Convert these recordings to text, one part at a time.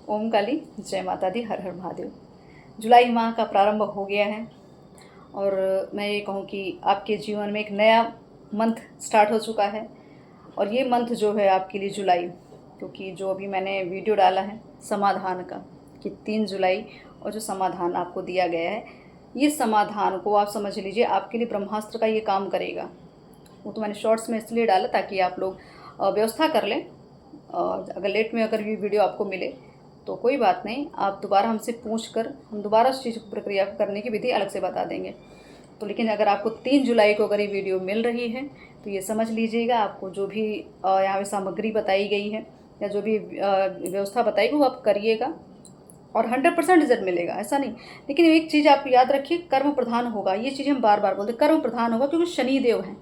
ओम काली जय माता दी, हर हर महादेव। जुलाई माह का प्रारंभ हो गया है और मैं ये कहूँ कि आपके जीवन में एक नया मंथ स्टार्ट हो चुका है। और ये मंथ जो है आपके लिए जुलाई, क्योंकि जो अभी मैंने वीडियो डाला है समाधान का कि 3 जुलाई और जो समाधान आपको दिया गया है, ये समाधान को आप समझ लीजिए आपके लिए ब्रह्मास्त्र का ये काम करेगा। वो तो मैंने शॉर्ट्स में इसलिए डाला ताकि आप लोग व्यवस्था कर लें। और अगर लेट में अगर ये वीडियो आपको मिले तो कोई बात नहीं, आप दोबारा हमसे पूछ कर हम दोबारा उस चीज़ प्रक्रिया करने की विधि अलग से बता देंगे। तो लेकिन अगर आपको 3 जुलाई को अगर ये वीडियो मिल रही है तो ये समझ लीजिएगा आपको जो भी यहाँ पे सामग्री बताई गई है या जो भी व्यवस्था बताई वो आप करिएगा और 100% रिजल्ट मिलेगा, ऐसा नहीं। लेकिन एक चीज़ आप याद रखिए, कर्म प्रधान होगा। ये चीज़ हम बार बार बोलते हैं, कर्म प्रधान होगा, क्योंकि शनिदेव है,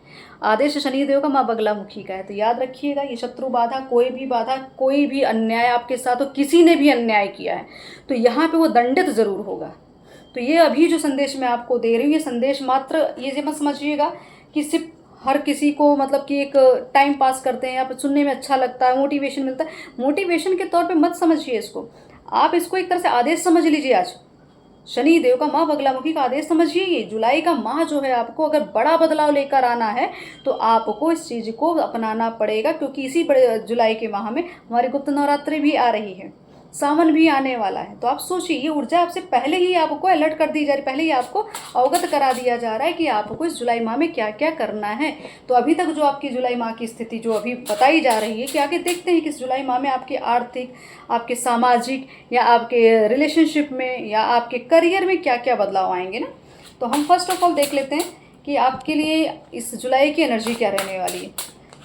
आदेश शनिदेव का, माँ बगलामुखी का है। तो याद रखिएगा, ये शत्रु बाधा, कोई भी अन्याय आपके साथ हो, किसी ने भी अन्याय किया है तो यहाँ पे वो दंडित ज़रूर होगा। तो ये अभी जो संदेश मैं आपको दे रही हूँ, ये संदेश मात्र ये मत समझिएगा कि सिर्फ हर किसी को मतलब कि एक टाइम पास करते हैं या फिर सुनने में अच्छा लगता है, मोटिवेशन मिलता है, मोटिवेशन के तौर पे मत समझिए इसको। आप इसको एक तरह से आदेश समझ लीजिए। आज शनि देव का, माँ बगलामुखी का आदेश समझिए। ये जुलाई का माह जो है, आपको अगर बड़ा बदलाव लेकर आना है तो आपको इस चीज़ को अपनाना पड़ेगा, क्योंकि इसी बड़े जुलाई के माह में हमारी गुप्त नवरात्रि भी आ रही है, सावन भी आने वाला है। तो आप सोचिए, ये ऊर्जा आपसे पहले ही आपको अलर्ट कर दी जा रही, पहले ही आपको अवगत करा दिया जा रहा है कि आपको इस जुलाई माह में क्या क्या करना है। तो अभी तक जो आपकी जुलाई माह की स्थिति जो अभी बताई जा रही है कि आगे देखते हैं कि इस जुलाई माह में आपके आर्थिक, आपके सामाजिक या आपके रिलेशनशिप में या आपके करियर में क्या क्या बदलाव आएंगे ना। तो हम फर्स्ट ऑफ ऑल देख लेते हैं कि आपके लिए इस जुलाई की एनर्जी क्या रहने वाली है,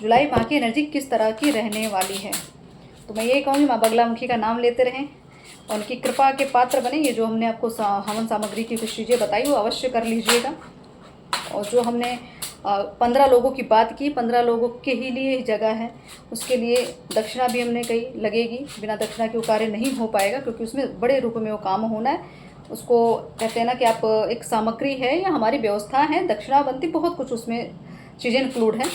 जुलाई माह की एनर्जी किस तरह की रहने वाली है। तो मैं यही कहूँगी, माँ बगलामुखी का नाम लेते रहें और उनकी कृपा के पात्र बने। ये जो हमने आपको हवन सामग्री की कुछ चीज़ें बताई वो अवश्य कर लीजिएगा। और जो हमने 15 लोगों की बात की, 15 लोगों के ही लिए जगह है, उसके लिए दक्षिणा भी हमने कही लगेगी। बिना दक्षिणा के वो कार्य नहीं हो पाएगा, क्योंकि उसमें बड़े रूप में वो काम होना है। उसको कहते हैं ना कि आप एक सामग्री है या हमारी व्यवस्था है, दक्षिणा बनती, बहुत कुछ उसमें चीज़ें इंक्लूड हैं।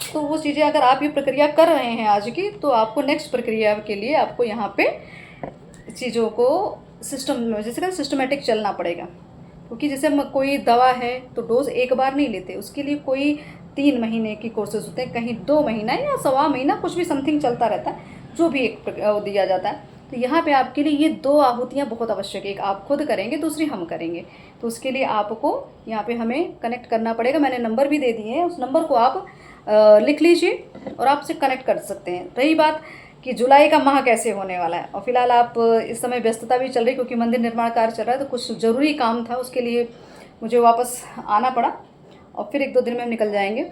तो वो चीज़ें अगर आप ये प्रक्रिया कर रहे हैं आज की, तो आपको नेक्स्ट प्रक्रिया के लिए आपको यहाँ पे चीज़ों को जैसे कहते सिस्टमेटिक चलना पड़ेगा। क्योंकि जैसे कोई दवा है तो डोज एक बार नहीं लेते, उसके लिए कोई 3 महीने की कोर्सेज होते हैं, कहीं 2 महीना या सवा महीना, कुछ भी समथिंग चलता रहता है, जो भी एक दिया जाता है। तो यहाँ पे आपके लिए ये 2 आहुतियाँ बहुत आवश्यक है, एक आप खुद करेंगे, दूसरी हम करेंगे। तो उसके लिए आपको यहाँ पे हमें कनेक्ट करना पड़ेगा। मैंने नंबर भी दे दिए हैं, उस नंबर को आप लिख लीजिए और आपसे कनेक्ट कर सकते हैं। रही बात कि जुलाई का माह कैसे होने वाला है, और फिलहाल आप इस समय व्यस्तता भी चल रही, क्योंकि मंदिर निर्माण कार्य चल रहा है, तो कुछ ज़रूरी काम था, उसके लिए मुझे वापस आना पड़ा और फिर 1-2 दिन में हम निकल जाएंगे।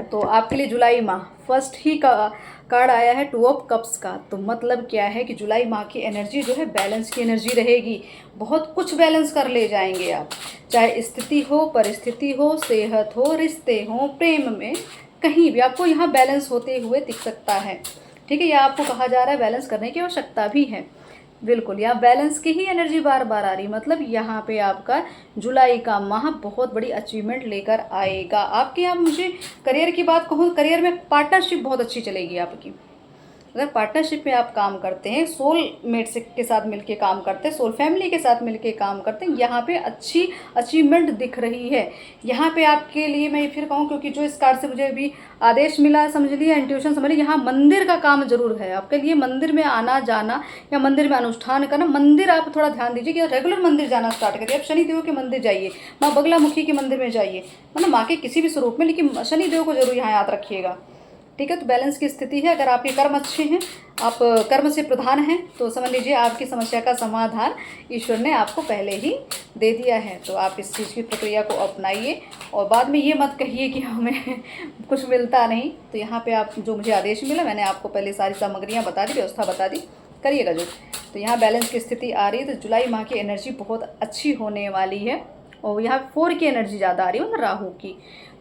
तो आपके लिए जुलाई माह फर्स्ट ही का कार्ड आया है 2 ऑफ कप्स का। तो मतलब क्या है कि जुलाई माह की एनर्जी जो है बैलेंस की एनर्जी रहेगी। बहुत कुछ बैलेंस कर ले जाएंगे आप, चाहे स्थिति हो, परिस्थिति हो, सेहत हो, रिश्ते हो, प्रेम में, कहीं भी आपको यहाँ बैलेंस होते हुए दिख सकता है। ठीक है, यह आपको कहा जा रहा है बैलेंस करने की आवश्यकता भी है। बिल्कुल, यहाँ बैलेंस की ही एनर्जी बार बार आ रही, मतलब यहाँ पे आपका जुलाई का माह बहुत बड़ी अचीवमेंट लेकर आएगा। आपके यहाँ मुझे करियर की बात कहूँ, करियर में पार्टनरशिप बहुत अच्छी चलेगी आपकी। अगर पार्टनरशिप में आप काम करते हैं, सोल मेट से के साथ मिलके काम करते हैं, सोल फैमिली के साथ मिलके काम करते हैं, यहाँ पे अच्छी अचीवमेंट दिख रही है। यहाँ पे आपके लिए मैं फिर कहूँ, क्योंकि जो इस कार्ड से मुझे अभी आदेश मिला, समझ लिया, इंट्यूशन समझ लिया, यहाँ मंदिर का काम जरूर है आपके लिए। मंदिर में आना जाना या मंदिर में अनुष्ठान करना, मंदिर आप थोड़ा ध्यान दीजिए कि रेगुलर मंदिर जाना स्टार्ट करिए। आप शनिदेव के मंदिर जाइए, माँ बगलामुखी के मंदिर में जाइए, मतलब माँ के किसी भी स्वरूप में, लेकिन शनिदेव को जरूर यहाँ याद रखिएगा। ठीक है, तो बैलेंस की स्थिति है। अगर आपके कर्म अच्छे हैं, आप कर्म से प्रधान हैं, तो समझ लीजिए आपकी समस्या का समाधान ईश्वर ने आपको पहले ही दे दिया है। तो आप इस चीज़ की प्रक्रिया को अपनाइए और बाद में ये मत कहिए कि हमें कुछ मिलता नहीं। तो यहाँ पे आप जो मुझे आदेश मिला, मैंने आपको पहले सारी सामग्रियाँ बता दी, व्यवस्था बता दी, करिएगा जो। तो यहाँ बैलेंस की स्थिति आ रही है, तो जुलाई माह की एनर्जी बहुत अच्छी होने वाली है। और यहाँ 4 की एनर्जी ज़्यादा आ रही है ना, राहु की।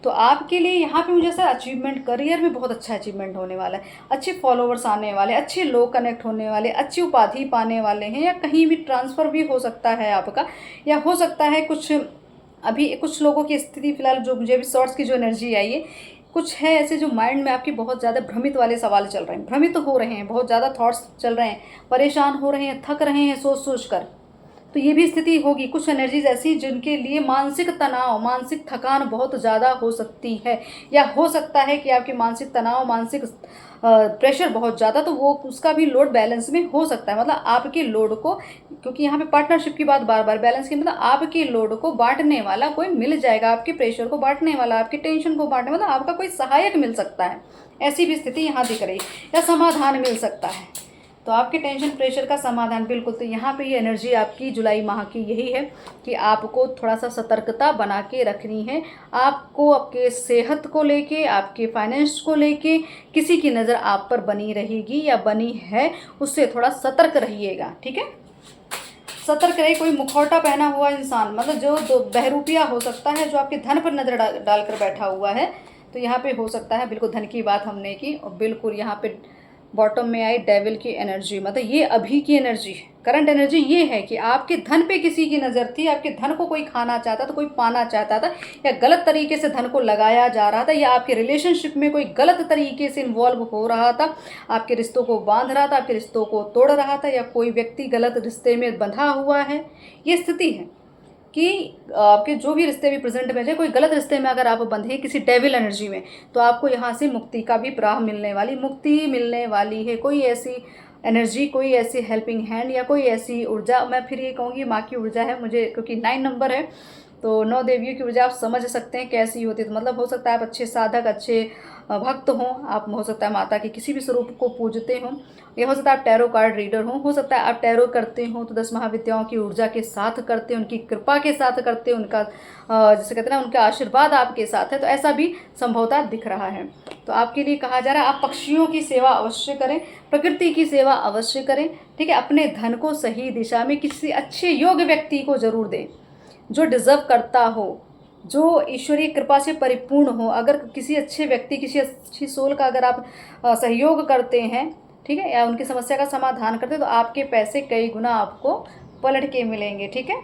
तो आपके लिए यहाँ पे मुझे ऐसा अचीवमेंट, करियर में बहुत अच्छा अचीवमेंट होने वाला है, अच्छे फॉलोवर्स आने वाले, अच्छे लोग कनेक्ट होने वाले, अच्छी उपाधि पाने वाले हैं, या कहीं भी ट्रांसफ़र भी हो सकता है आपका, या हो सकता है कुछ अभी कुछ लोगों की स्थिति फिलहाल जो मुझे अभी शॉर्ट्स की जो एनर्जी आई है, कुछ है ऐसे जो माइंड में आपकी बहुत ज़्यादा भ्रमित वाले सवाल चल रहे हैं, भ्रमित हो रहे हैं, बहुत ज़्यादा थॉट्स चल रहे हैं, परेशान हो रहे हैं, थक रहे हैं सोच सोच कर। तो ये भी स्थिति होगी। कुछ एनर्जीज ऐसी जिनके लिए मानसिक तनाव, मानसिक थकान बहुत ज़्यादा हो सकती है, या हो सकता है कि आपके मानसिक तनाव, मानसिक प्रेशर बहुत ज़्यादा, तो वो उसका भी लोड बैलेंस में हो सकता है। मतलब आपके लोड को, क्योंकि यहाँ पे पार्टनरशिप की बात बार बार, बैलेंस की मतलब आपके लोड को बांटने वाला कोई मिल जाएगा, आपके प्रेशर को बांटने वाला, आपकी टेंशन को बांटने वाला, आपका कोई सहायक मिल सकता है। ऐसी भी स्थिति यहाँ दिख रही है, या समाधान मिल सकता है। तो आपके टेंशन प्रेशर का समाधान बिल्कुल। तो यहाँ पे ये एनर्जी आपकी जुलाई माह की यही है कि आपको थोड़ा सा सतर्कता बना के रखनी है। आपको आपके सेहत को लेके, आपके फाइनेंस को लेके किसी की नज़र आप पर बनी रहेगी या बनी है, उससे थोड़ा सतर्क रहिएगा, ठीक है। सतर्क रहे। कोई मुखौटा पहना हुआ इंसान, मतलब जो बहरूपिया हो सकता है, जो आपके धन पर नज़र डालकर बैठा हुआ है। तो यहाँ पे हो सकता है, बिल्कुल धन की बात हमने की, और बिल्कुल यहाँ पे बॉटम में आई डेविल की एनर्जी। मतलब ये अभी की एनर्जी, करंट एनर्जी ये है कि आपके धन पे किसी की नज़र थी, आपके धन को कोई खाना चाहता था, कोई पाना चाहता था, या गलत तरीके से धन को लगाया जा रहा था, या आपके रिलेशनशिप में कोई गलत तरीके से इन्वॉल्व हो रहा था, आपके रिश्तों को बांध रहा था, आपके रिश्तों को तोड़ रहा था, या कोई व्यक्ति गलत रिश्ते में बंधा हुआ है। ये स्थिति है कि आपके जो भी रिश्ते भी प्रेजेंट में, कोई गलत रिश्ते में अगर आप बंधे किसी डेविल एनर्जी में, तो आपको यहाँ से मुक्ति का भी राह मिलने वाली, मुक्ति मिलने वाली है। कोई ऐसी एनर्जी, कोई ऐसी हेल्पिंग हैंड, या कोई ऐसी ऊर्जा, मैं फिर ये कहूँगी माँ की ऊर्जा है मुझे, क्योंकि 9 नंबर है, तो 9 देवियों की ऊर्जा आप समझ सकते हैं कैसी होती है। तो मतलब हो सकता है आप अच्छे साधक, अच्छे भक्त हों, आप हो सकता है माता के किसी भी स्वरूप को पूजते हों, या हो सकता है आप टैरो कार्ड रीडर हो सकता है आप टैरो करते हो तो 10 महाविद्याओं की ऊर्जा के साथ करते, उनकी कृपा के साथ करते, उनका जैसे कहते हैं ना, उनका आशीर्वाद आपके साथ है। तो ऐसा भी संभवतः दिख रहा है। तो आपके लिए कहा जा रहा है आप पक्षियों की सेवा अवश्य करें, प्रकृति की सेवा अवश्य करें, ठीक है। अपने धन को सही दिशा में किसी अच्छे योग्य व्यक्ति को जरूर दें, जो डिज़र्व करता हो, जो ईश्वरीय कृपा से परिपूर्ण हो। अगर किसी अच्छे व्यक्ति, किसी अच्छी सोल का अगर आप सहयोग करते हैं, ठीक है, या उनकी समस्या का समाधान करते हैं, तो आपके पैसे कई गुना आपको पलट के मिलेंगे, ठीक है,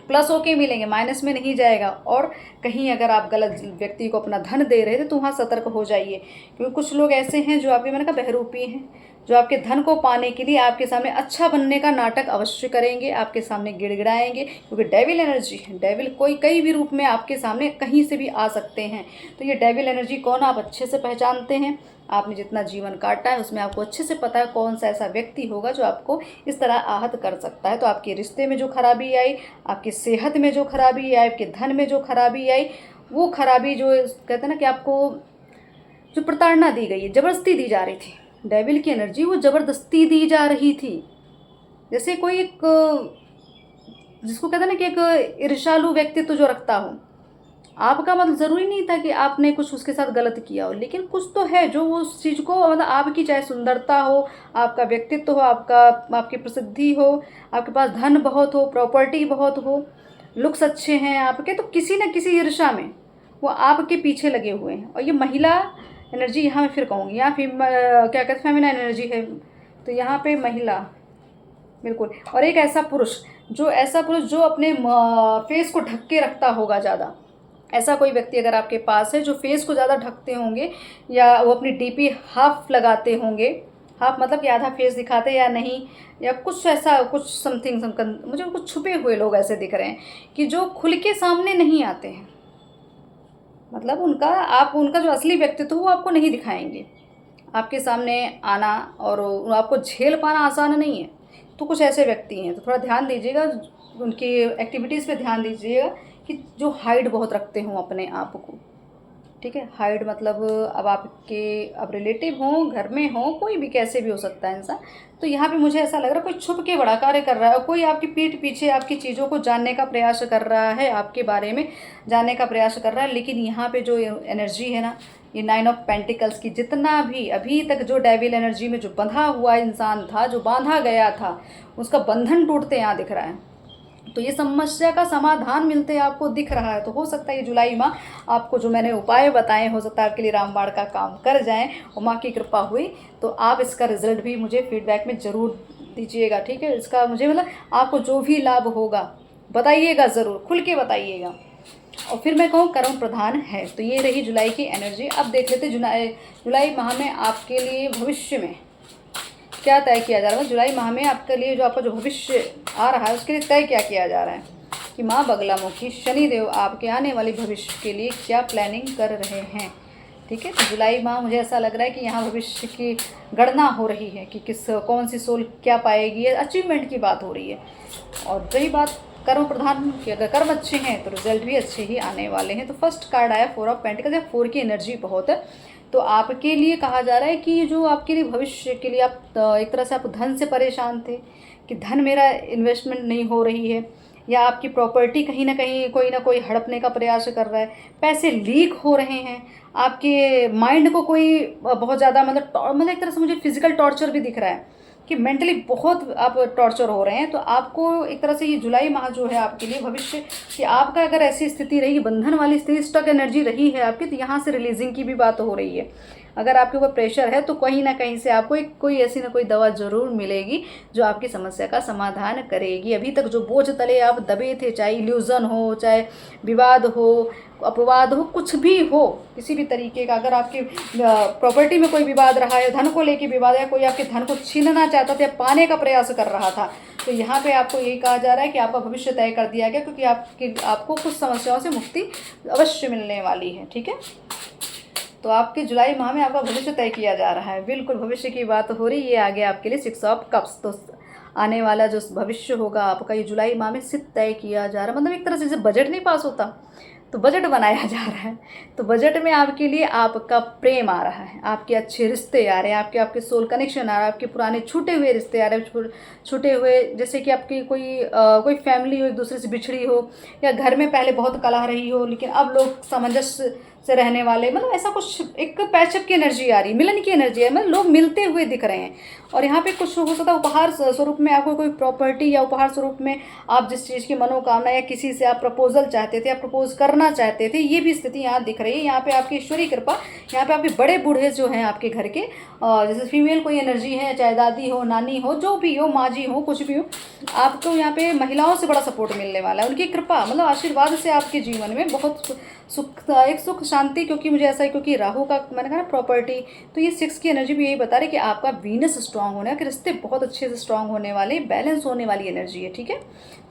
प्लस होके मिलेंगे, माइनस में नहीं जाएगा। और कहीं अगर आप गलत व्यक्ति को अपना धन दे रहे थे तो वहाँ सतर्क हो जाइए, क्योंकि कुछ लोग ऐसे हैं जो आपके, मैंने कहा, बहरूपी हैं, जो आपके धन को पाने के लिए आपके सामने अच्छा बनने का नाटक अवश्य करेंगे, आपके सामने गिड़गिड़ाएंगे, क्योंकि डेविल एनर्जी है। डेविल कोई कई भी रूप में आपके सामने कहीं से भी आ सकते हैं। तो ये डेविल एनर्जी कौन, आप अच्छे से पहचानते हैं। आपने जितना जीवन काटा है उसमें आपको अच्छे से पता है कौन सा ऐसा व्यक्ति होगा जो आपको इस तरह आहत कर सकता है। तो आपके रिश्ते में जो खराबी आई, आपकी सेहत में जो खराबी आई, आपके धन में जो खराबी आई, वो खराबी जो कहते हैं ना कि आपको जो प्रताड़ना दी गई है, ज़बरदस्ती दी जा रही थी, डेविल की एनर्जी वो ज़बरदस्ती दी जा रही थी। जैसे कोई एक, जिसको कहते हैं ना कि एक ईर्ष्यालु व्यक्तित्व जो रखता हो, आपका मतलब ज़रूरी नहीं था कि आपने कुछ उसके साथ गलत किया हो, लेकिन कुछ तो है जो उस चीज़ को, मतलब आपकी चाहे सुंदरता हो, आपका व्यक्तित्व हो, आपकी प्रसिद्धि हो, आपके पास धन बहुत हो, प्रॉपर्टी बहुत हो, लुक्स अच्छे हैं आपके, तो किसी न किसी ईर्ष्या में वो आपके पीछे लगे हुए हैं। और ये महिला एनर्जी यहाँ मैं फिर कहूँगी, यहाँ क्या कहते हैं, फेमिनाइन एनर्जी है, तो यहाँ पे महिला बिल्कुल। और एक ऐसा पुरुष जो अपने फेस को ढक के रखता होगा ज़्यादा, ऐसा कोई व्यक्ति अगर आपके पास है जो फेस को ज़्यादा ढकते होंगे, या वो अपनी डीपी हाफ लगाते होंगे, हाफ मतलब कि आधा फेस दिखाते या नहीं, या कुछ ऐसा, कुछ समथिंग मुझे कुछ छुपे हुए लोग ऐसे दिख रहे हैं कि जो खुल के सामने नहीं आते हैं। मतलब उनका जो असली व्यक्तित्व वो आपको नहीं दिखाएंगे, आपके सामने आना और आपको झेल पाना आसान नहीं है। तो कुछ ऐसे व्यक्ति हैं, तो थोड़ा ध्यान दीजिएगा, उनकी एक्टिविटीज़ पे ध्यान दीजिएगा कि जो हाइड बहुत रखते हों अपने आप को, ठीक है। हाइड मतलब अब रिलेटिव हों, घर में हों, कोई भी कैसे भी हो सकता है इंसान। तो यहाँ पे मुझे ऐसा लग रहा है कोई छुप के बड़ा कार्य कर रहा है, और कोई आपकी पीठ पीछे आपकी चीज़ों को जानने का प्रयास कर रहा है, आपके बारे में जानने का प्रयास कर रहा है। लेकिन यहाँ पे जो एनर्जी है ना, ये 9 ऑफ पेंटिकल्स की, जितना भी अभी तक जो डेविल एनर्जी में जो बंधा हुआ इंसान था, जो बांधा गया था, उसका बंधन टूटते यहाँ दिख रहा है। तो ये समस्या का समाधान मिलते आपको दिख रहा है। तो हो सकता है ये जुलाई माह आपको जो मैंने उपाय बताए, हो सकता है आपके लिए रामबाण का काम कर जाएं, और माँ की कृपा हुई तो आप इसका रिजल्ट भी मुझे फीडबैक में ज़रूर दीजिएगा, ठीक है। इसका मुझे मतलब आपको जो भी लाभ होगा बताइएगा, ज़रूर खुल के बताइएगा। और फिर मैं कहूँ कर्म प्रधान है। तो ये रही जुलाई की एनर्जी। अब देख लेते जुलाई माह में आपके लिए भविष्य में क्या तय किया जा रहा है। जुलाई माह में आपके लिए जो आपका जो भविष्य आ रहा है उसके लिए तय क्या किया जा रहा है कि माँ बगलामुखी शनिदेव आपके आने वाले भविष्य के लिए क्या प्लानिंग कर रहे हैं। ठीक है, तो जुलाई माह मुझे ऐसा लग रहा है कि यहाँ भविष्य की गणना हो रही है कि कौन सी सोल क्या पाएगी, अचीवमेंट की बात हो रही है। और रही बात कर्म प्रधान की, अगर कर्म अच्छे हैं तो रिजल्ट भी अच्छे ही आने वाले हैं। तो फर्स्ट कार्ड आया 4 ऑफ पेंटिकल्स, या 4 की एनर्जी बहुत है। तो आपके लिए कहा जा रहा है कि जो आपके लिए भविष्य के लिए आप एक तरह से आप धन से परेशान थे कि धन मेरा इन्वेस्टमेंट नहीं हो रही है, या आपकी प्रॉपर्टी कहीं ना कहीं कोई ना कोई हड़पने का प्रयास कर रहा है, पैसे लीक हो रहे हैं, आपके माइंड को कोई बहुत ज़्यादा मतलब एक तरह से मुझे फिजिकल टॉर्चर भी दिख रहा है कि मेंटली बहुत आप टॉर्चर हो रहे हैं। तो आपको एक तरह से ये जुलाई माह जो है आपके लिए भविष्य कि आपका अगर ऐसी स्थिति रही, बंधन वाली स्थिति, स्टक एनर्जी रही है आपकी, तो यहाँ से रिलीजिंग की भी बात हो रही है। अगर आपके ऊपर प्रेशर है तो कहीं ना कहीं से आपको कोई ऐसी ना कोई दवा ज़रूर मिलेगी जो आपकी समस्या का समाधान करेगी। अभी तक जो बोझ तले आप दबे थे, चाहे इल्यूज़न हो, चाहे विवाद हो, अपवाद हो, कुछ भी हो, किसी भी तरीके का, अगर आपके प्रॉपर्टी में कोई विवाद रहा है, धन को लेके विवाद है, कोई आपके धन को छीनना चाहता था या पाने का प्रयास कर रहा था, तो यहाँ पे आपको यही कहा जा रहा है कि आपका भविष्य तय कर दिया गया, क्योंकि आपको कुछ समस्याओं से मुक्ति अवश्य मिलने वाली है। ठीक है, तो आपके जुलाई माह में आपका भविष्य तय किया जा रहा है। बिल्कुल भविष्य की बात हो रही है। आगे आपके लिए 6 ऑफ कप्स, तो आने वाला जो भविष्य होगा आपका ये जुलाई माह में सिद्ध तय किया जा रहा है। मतलब एक तरह से जैसे बजट नहीं पास होता तो बजट बनाया जा रहा है। तो बजट में आपके लिए आपका प्रेम आ रहा है, आपके अच्छे रिश्ते आ रहे हैं, आपके सोल कनेक्शन आ रहा है, आपके पुराने छूटे हुए रिश्ते आ रहे हैं, छूटे हुए, जैसे कि आपकी कोई फैमिली हो एक दूसरे से बिछड़ी हो, या घर में पहले बहुत कलह रही हो लेकिन अब लोग सामंजस्य से रहने वाले, मतलब ऐसा कुछ एक पैचअप की एनर्जी आ रही है, मिलन की एनर्जी है, मतलब लोग मिलते हुए दिख रहे हैं। और यहाँ पे कुछ हो सकता है उपहार स्वरूप में आपको कोई प्रॉपर्टी, या उपहार स्वरूप में आप जिस चीज़ की मनोकामना, या किसी से आप प्रपोजल चाहते थे, आप प्रपोज करना चाहते थे, ये भी स्थिति यहाँ दिख रही है। यहाँ पे आपकी ईश्वरीय कृपा, यहाँ पे आपके बड़े बूढ़े जो हैं आपके घर के, जैसे फीमेल कोई एनर्जी है, चाहे दादी हो, नानी हो, जो भी हो, माँ जी हो, कुछ भी हो, आपको यहाँ पे महिलाओं से बड़ा सपोर्ट मिलने वाला है। उनकी कृपा मतलब आशीर्वाद से आपके जीवन में बहुत सुख शांति, क्योंकि मुझे ऐसा है क्योंकि राहु का मैंने कहा ना प्रॉपर्टी, तो ये 6 की एनर्जी भी यही बता रही है कि आपका वीनस स्ट्रांग होने के रिश्ते बहुत अच्छे से स्ट्रांग होने वाले, बैलेंस होने वाली एनर्जी है। ठीक है,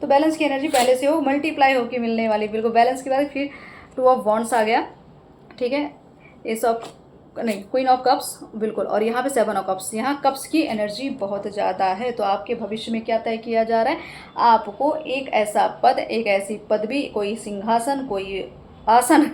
तो बैलेंस की एनर्जी पहले से हो, मल्टीप्लाई होकर मिलने वाली, बिल्कुल बैलेंस के बाद फिर 2 ऑफ वॉन्ड्स आ गया। ठीक है, एस ऑफ नहीं, क्वीन ऑफ कप्स, बिल्कुल, और यहाँ पे 7 ऑफ कप्स, यहाँ कप्स की एनर्जी बहुत ज़्यादा है। तो आपके भविष्य में क्या तय किया जा रहा है, आपको एक ऐसा पद, एक ऐसी पदवी, कोई सिंहासन, कोई आसन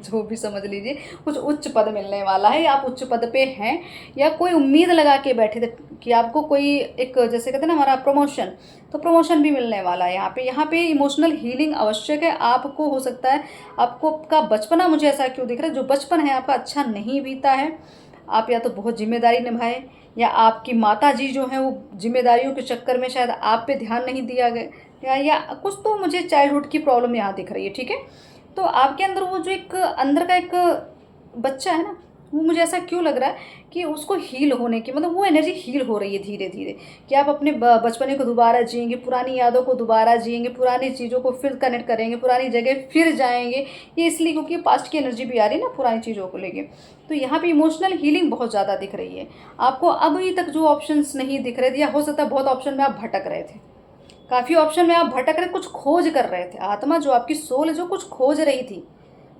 जो भी समझ लीजिए, कुछ उच्च पद मिलने वाला है। आप उच्च पद पे हैं, या कोई उम्मीद लगा के बैठे थे कि आपको कोई एक, जैसे कहते हैं ना हमारा प्रमोशन, तो प्रमोशन भी मिलने वाला है। यहाँ पे इमोशनल हीलिंग आवश्यक है। आपको हो सकता है आपको का बचपना, मुझे ऐसा क्यों दिख रहा है, जो बचपन है आपका अच्छा नहीं बीता है, आप या तो बहुत जिम्मेदारी निभाए, या आपकी माता जी जो हैं वो जिम्मेदारियों के चक्कर में शायद आप पे ध्यान नहीं दिया गया, या कुछ तो मुझे चाइल्डहुड की प्रॉब्लम यहाँ दिख रही है। ठीक है, तो आपके अंदर वो जो एक अंदर का एक बच्चा है ना, वो मुझे ऐसा क्यों लग रहा है कि उसको हील होने की, मतलब वो एनर्जी हील हो रही है धीरे धीरे, कि आप अपने बचपने को दोबारा जिएंगे, पुरानी यादों को दोबारा जिएंगे, पुरानी चीज़ों को फिर कनेक्ट करेंगे, पुरानी जगह फिर जाएंगे। ये इसलिए क्योंकि पास्ट की एनर्जी भी आ रही है ना पुरानी चीज़ों को लेके। तो यहाँ पे इमोशनल हीलिंग बहुत ज़्यादा दिख रही है आपको। अभी तक जो ऑप्शंस नहीं दिख रहे थे, या हो सकता है बहुत ऑप्शन में आप भटक रहे थे, काफ़ी ऑप्शन में आप भटक रहे, कुछ खोज कर रहे थे, आत्मा जो आपकी सोल है जो कुछ खोज रही थी।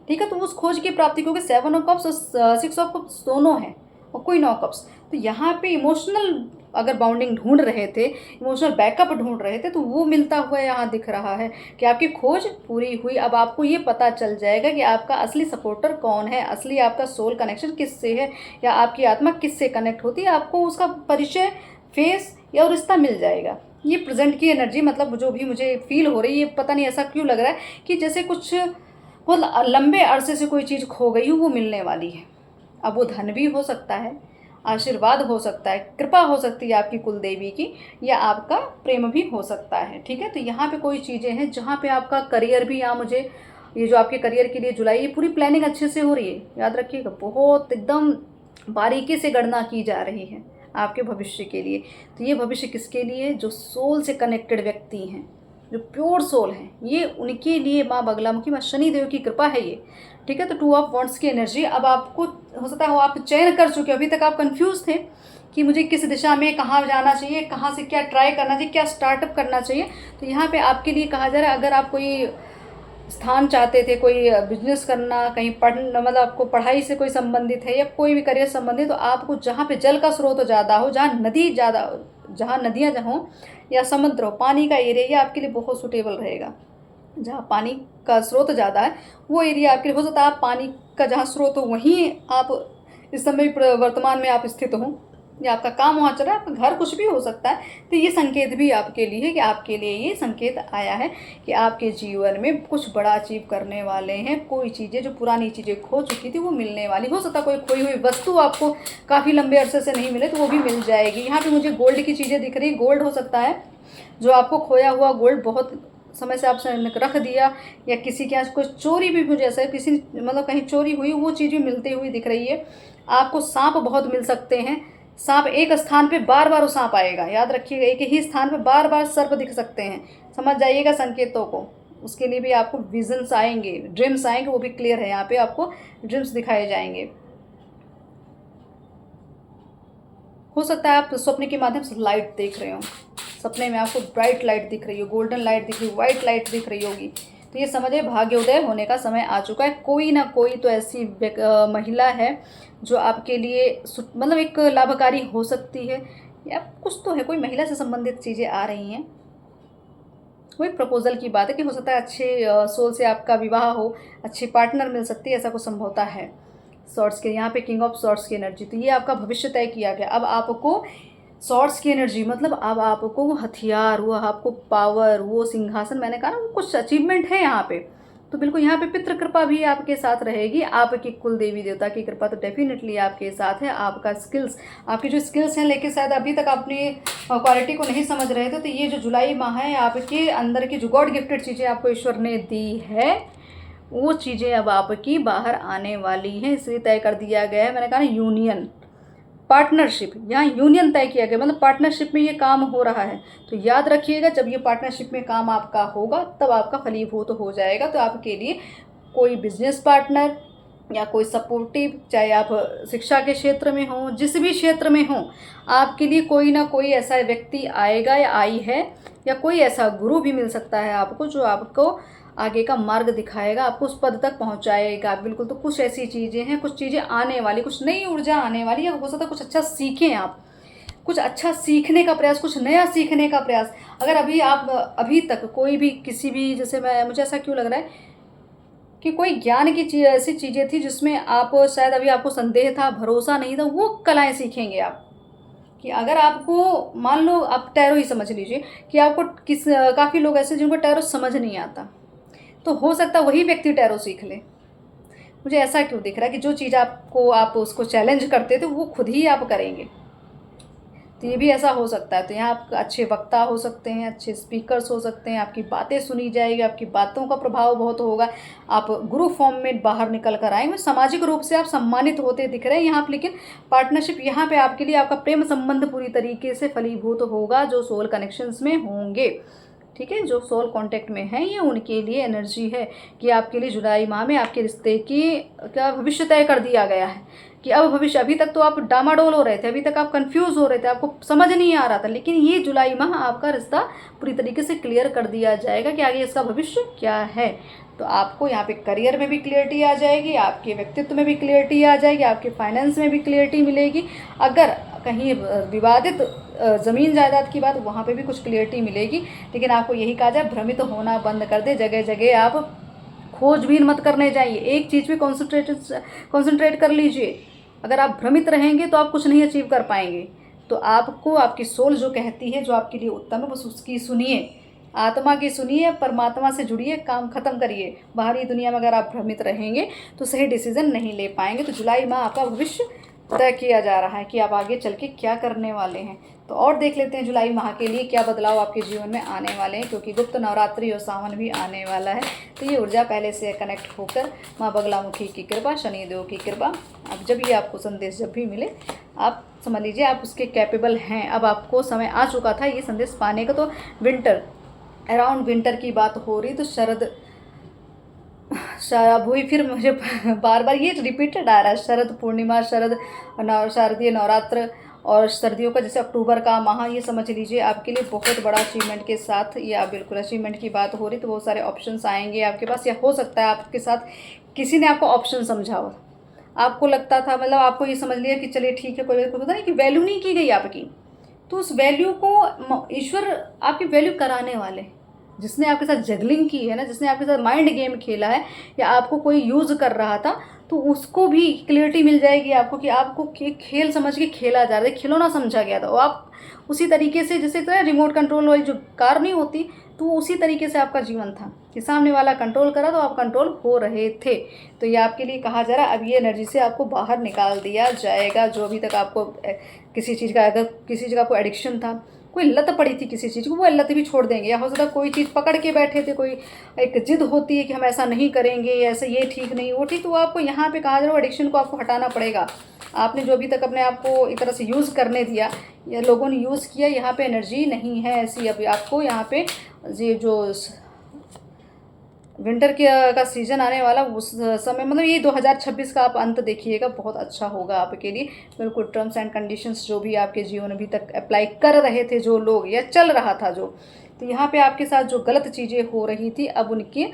ठीक है, तो उस खोज की प्राप्ति, क्योंकि 7 ऑफ कप्स और 6 ऑफ कप्स दोनों हैं, और क्वीन ऑफ कप्स, तो यहाँ पे इमोशनल अगर बाउंडिंग ढूंढ रहे थे, इमोशनल बैकअप ढूंढ रहे थे, तो वो मिलता हुआ यहाँ दिख रहा है कि आपकी खोज पूरी हुई। अब आपको ये पता चल जाएगा कि आपका असली सपोर्टर कौन है, असली आपका सोल कनेक्शन किससे है, या आपकी आत्मा किससे कनेक्ट होती है, आपको उसका परिचय, फेस या रिश्ता मिल जाएगा। ये प्रेजेंट की एनर्जी, मतलब जो भी मुझे फील हो रही है, ये पता नहीं ऐसा क्यों लग रहा है कि जैसे कुछ बहुत लंबे अरसे से कोई चीज़ खो गई हो, वो मिलने वाली है। अब वो धन भी हो सकता है, आशीर्वाद हो सकता है, कृपा हो सकती है आपकी कुल देवी की, या आपका प्रेम भी हो सकता है। ठीक है, तो यहाँ पे कोई चीज़ें हैं जहाँ पे आपका करियर भी, यहाँ मुझे ये जो आपके करियर के लिए जुलाई, ये पूरी प्लानिंग अच्छे से हो रही है, याद रखिएगा, बहुत एकदम बारीकी से गणना की जा रही है आपके भविष्य के लिए। तो ये भविष्य किसके लिए, जो सोल से कनेक्टेड व्यक्ति हैं, जो प्योर सोल हैं, ये उनके लिए माँ बगलामुखी, माँ शनिदेव की कृपा है ये। ठीक है, तो 2 ऑफ वॉन्ड्स की एनर्जी अब आपको हो सकता है वो आप चयन कर चुके हो। अभी तक आप कंफ्यूज थे कि मुझे किस दिशा में कहाँ जाना चाहिए, कहाँ से क्या ट्राई करना चाहिए, क्या स्टार्टअप करना चाहिए। तो यहाँ पे आपके लिए कहा जा रहा है, अगर आप कोई स्थान चाहते थे, कोई बिजनेस करना, कहीं पढ़ना, मतलब आपको पढ़ाई से कोई संबंधित है या कोई भी करियर संबंधित, तो आपको जहाँ पे जल का स्रोत ज़्यादा हो, जहाँ नदी ज़्यादा, जहाँ नदियाँ हों या समुद्र हो, पानी का एरिया, ये आपके लिए बहुत सूटेबल रहेगा। जहाँ पानी का स्रोत ज़्यादा है वो एरिया आपके लिए हो सकता है। आप पानी का जहाँ स्रोत हो वहीं आप इस समय वर्तमान में आप स्थित हो, या आपका काम वहाँ चल रहा है, आपका घर, कुछ भी हो सकता है। तो ये संकेत भी आपके लिए है कि आपके लिए ये संकेत आया है कि आपके जीवन में कुछ बड़ा अचीव करने वाले हैं। कोई चीज़ें जो पुरानी चीज़ें खो चुकी थी वो मिलने वाली, हो सकता है कोई खोई हुई वस्तु आपको काफ़ी लंबे अरसे से नहीं मिले तो वो भी मिल जाएगी। यहाँ पे मुझे गोल्ड की चीज़ें दिख रही। गोल्ड हो सकता है जो आपको खोया हुआ गोल्ड बहुत समय से आपने रख दिया, या किसी के यहाँ कोई चोरी भी, मुझे ऐसा है किसी मतलब कहीं चोरी हुई, वो चीज़ भी मिलती हुई दिख रही है। आपको सांप बहुत मिल सकते हैं। सांप एक स्थान पे बार बार वो सांप आएगा, याद रखिएगा, एक ही स्थान पे बार बार सर्प दिख सकते हैं। समझ जाइएगा संकेतों को। उसके लिए भी आपको विजन्स आएंगे, ड्रीम्स आएंगे, वो भी क्लियर है। यहाँ पे आपको ड्रीम्स दिखाए जाएंगे। हो सकता है आप स्वप्न के माध्यम से लाइट देख रहे हो, सपने में आपको ब्राइट लाइट दिख रही हो, गोल्डन लाइट दिख रही हो, व्हाइट लाइट दिख रही होगी। तो ये समझिए भाग्योदय होने का समय आ चुका है। कोई ना कोई तो ऐसी महिला है जो आपके लिए मतलब एक लाभकारी हो सकती है, या कुछ तो है, कोई महिला से संबंधित चीज़ें आ रही हैं। कोई प्रपोजल की बात है कि हो सकता है अच्छे सोल से आपका विवाह हो, अच्छी पार्टनर मिल सकती है, ऐसा कुछ संभवता है। सॉर्ट्स के यहाँ पे किंग ऑफ सॉर्ट्स की एनर्जी, तो ये आपका भविष्य तय किया गया। अब आपको सॉर्ट्स की एनर्जी मतलब अब आपको वो हथियार, वो आपको पावर, वो सिंहासन, मैंने कहा ना वो कुछ अचीवमेंट है यहाँ पे। तो बिल्कुल यहाँ पे पितृ कृपा भी आपके साथ रहेगी। आपकी कुल देवी देवता की कृपा तो डेफिनेटली आपके साथ है। आपका स्किल्स, आपकी जो स्किल्स हैं, लेकिन शायद अभी तक अपनी क्वालिटी को नहीं समझ रहे थे, तो ये जो जुलाई माह है, आपके अंदर की जो गॉड गिफ्टेड चीज़ें आपको ईश्वर ने दी है, वो चीज़ें अब आपकी बाहर आने वाली हैं। इसलिए तय कर दिया गया है, मैंने कहा ना यूनियन, पार्टनरशिप, यहाँ यूनियन तय किया गया, मतलब पार्टनरशिप में ये काम हो रहा है। तो याद रखिएगा, जब ये पार्टनरशिप में काम आपका होगा तब आपका फलीभूत हो जाएगा। तो आपके लिए कोई बिजनेस पार्टनर या कोई सपोर्टिव, चाहे आप शिक्षा के क्षेत्र में हो, जिस भी क्षेत्र में हो, आपके लिए कोई ना कोई ऐसा व्यक्ति आएगा या आई है, या कोई ऐसा गुरु भी मिल सकता है आपको जो आपको आगे का मार्ग दिखाएगा, आपको उस पद तक पहुंचाएगा। बिल्कुल, तो कुछ ऐसी चीज़ें हैं, कुछ चीज़ें आने वाली, कुछ नई ऊर्जा आने वाली है। हो सकता है कुछ अच्छा सीखें आप, कुछ अच्छा सीखने का प्रयास, कुछ नया सीखने का प्रयास। अगर अभी तक कोई भी किसी भी, जैसे मुझे ऐसा क्यों लग रहा है कि कोई ज्ञान की चीज़, ऐसी चीज़ें थी जिसमें आप शायद अभी आपको संदेह था, भरोसा नहीं था, वो कलाएँ सीखेंगे आप। कि अगर आपको मान लो आप टैरो ही समझ लीजिए कि आपको काफ़ी लोग ऐसे जिनको टैरो समझ नहीं आता, तो हो सकता है वही व्यक्ति टैरो सीख ले। मुझे ऐसा क्यों दिख रहा है कि जो चीज़ आप उसको चैलेंज करते थे वो खुद ही आप करेंगे। तो ये भी ऐसा हो सकता है। तो यहाँ आप अच्छे वक्ता हो सकते हैं, अच्छे स्पीकर्स हो सकते हैं, आपकी बातें सुनी जाएगी, आपकी बातों का प्रभाव बहुत होगा, आप गुरु फॉर्म में बाहर निकल कर आएंगे, सामाजिक रूप से आप सम्मानित होते दिख रहे हैं यहाँ पर। लेकिन पार्टनरशिप यहाँ पे आपके लिए, आपका प्रेम संबंध पूरी तरीके से फलीभूत होगा जो सोल कनेक्शंस में होंगे। ठीक है, जो सोल कांटेक्ट में है, ये उनके लिए एनर्जी है कि आपके लिए जुलाई माह में आपके रिश्ते की क्या भविष्य तय कर दिया गया है कि अब भविष्य। अभी तक तो आप डामाडोल हो रहे थे, अभी तक आप कंफ्यूज हो रहे थे, आपको समझ नहीं आ रहा था, लेकिन ये जुलाई माह आपका रिश्ता पूरी तरीके से क्लियर कर दिया जाएगा कि आगे इसका भविष्य क्या है। तो आपको यहाँ पे करियर में भी क्लियरिटी आ जाएगी, आपके व्यक्तित्व में भी क्लियरिटी आ जाएगी, आपके फाइनेंस में भी क्लियरिटी मिलेगी। अगर कहीं विवादित ज़मीन जायदाद की बात, वहाँ पे भी कुछ क्लियरिटी मिलेगी। लेकिन आपको यही कहा जाए, भ्रमित होना बंद कर दे, जगह जगह आप खोजबीन मत करने जाइए, एक चीज़ पे कॉन्सेंट्रेट कर लीजिए। अगर आप भ्रमित रहेंगे तो आप कुछ नहीं अचीव कर पाएंगे। तो आपको आपकी सोल जो कहती है, जो आपके लिए उत्तम है, बस उसकी सुनिए, आत्मा की सुनिए, परमात्मा से जुड़िए, काम खत्म करिए। बाहरी दुनिया में अगर आप भ्रमित रहेंगे तो सही डिसीजन नहीं ले पाएंगे। तो जुलाई माह आपका भविष्य तय किया जा रहा है कि आप आगे चल के क्या करने वाले हैं। तो और देख लेते हैं जुलाई माह के लिए क्या बदलाव आपके जीवन में आने वाले हैं, क्योंकि गुप्त नवरात्रि और सावन भी आने वाला है। तो ये ऊर्जा पहले से कनेक्ट होकर माँ बगलामुखी की कृपा, शनिदेव की कृपा, अब जब ये आपको संदेश जब भी मिले आप समझ लीजिए आप उसके कैपेबल हैं। अब आपको समय आ चुका था ये संदेश पाने का। तो विंटर अराउंड विंटर की बात हो रही, तो शरद वही फिर मुझे बार बार ये रिपीटेड आ रहा है, शरद पूर्णिमा, शारदीय नवरात्र और सर्दियों का जैसे अक्टूबर का माह, ये समझ लीजिए आपके लिए बहुत बड़ा अचीवमेंट के साथ, ये आप बिल्कुल अचीवमेंट की बात हो रही तो बहुत सारे ऑप्शंस आएंगे आपके पास, या हो सकता है आपके साथ किसी ने आपको ऑप्शन समझा हो, आपको लगता था, मतलब आपको ये समझ लिया कि चलिए ठीक है, कोई होता नहीं कि वैल्यू नहीं की गई आपकी, तो उस वैल्यू को ईश्वर आपकी वैल्यू कराने वाले, जिसने आपके साथ जगलिंग की है ना, जिसने आपके साथ माइंड गेम खेला है या आपको कोई यूज़ कर रहा था, तो उसको भी क्लियरिटी मिल जाएगी आपको कि आपको खेल समझ के खेला जा रहा है, खिलौना समझा गया था, और आप उसी तरीके से, जैसे तरह रिमोट कंट्रोल वाली जो कार नहीं होती, तो उसी तरीके से आपका जीवन था कि सामने वाला कंट्रोल करा तो आप कंट्रोल हो रहे थे। तो ये आपके लिए कहा जा रहा है, अब ये एनर्जी से आपको बाहर निकाल दिया जाएगा। जो अभी तक आपको किसी चीज़ का, अगर किसी चीज़ का आपको एडिक्शन था, कोई लत पड़ी थी किसी चीज़ को, वो लत भी छोड़ देंगे, या हो सकता है कोई चीज़ पकड़ के बैठे थे, कोई एक जिद होती है कि हम ऐसा नहीं करेंगे, ऐसा ये ठीक नहीं वो ठीक, तो आपको यहाँ पे कहा जा रहा है एडिक्शन को आपको हटाना पड़ेगा। आपने जो अभी तक अपने आप को एक तरह से यूज़ करने दिया या लोगों ने यूज़ किया, यहाँ पे एनर्जी नहीं है ऐसी अभी आपको। यहाँ पे ये जो विंटर का सीज़न आने वाला उस समय, मतलब ये 2026 का आप अंत देखिएगा, बहुत अच्छा होगा आपके लिए। बिल्कुल टर्म्स एंड कंडीशंस जो भी आपके जीवन अभी तक अप्लाई कर रहे थे जो लोग, या चल रहा था जो, तो यहाँ पे आपके साथ जो गलत चीज़ें हो रही थी, अब उनकी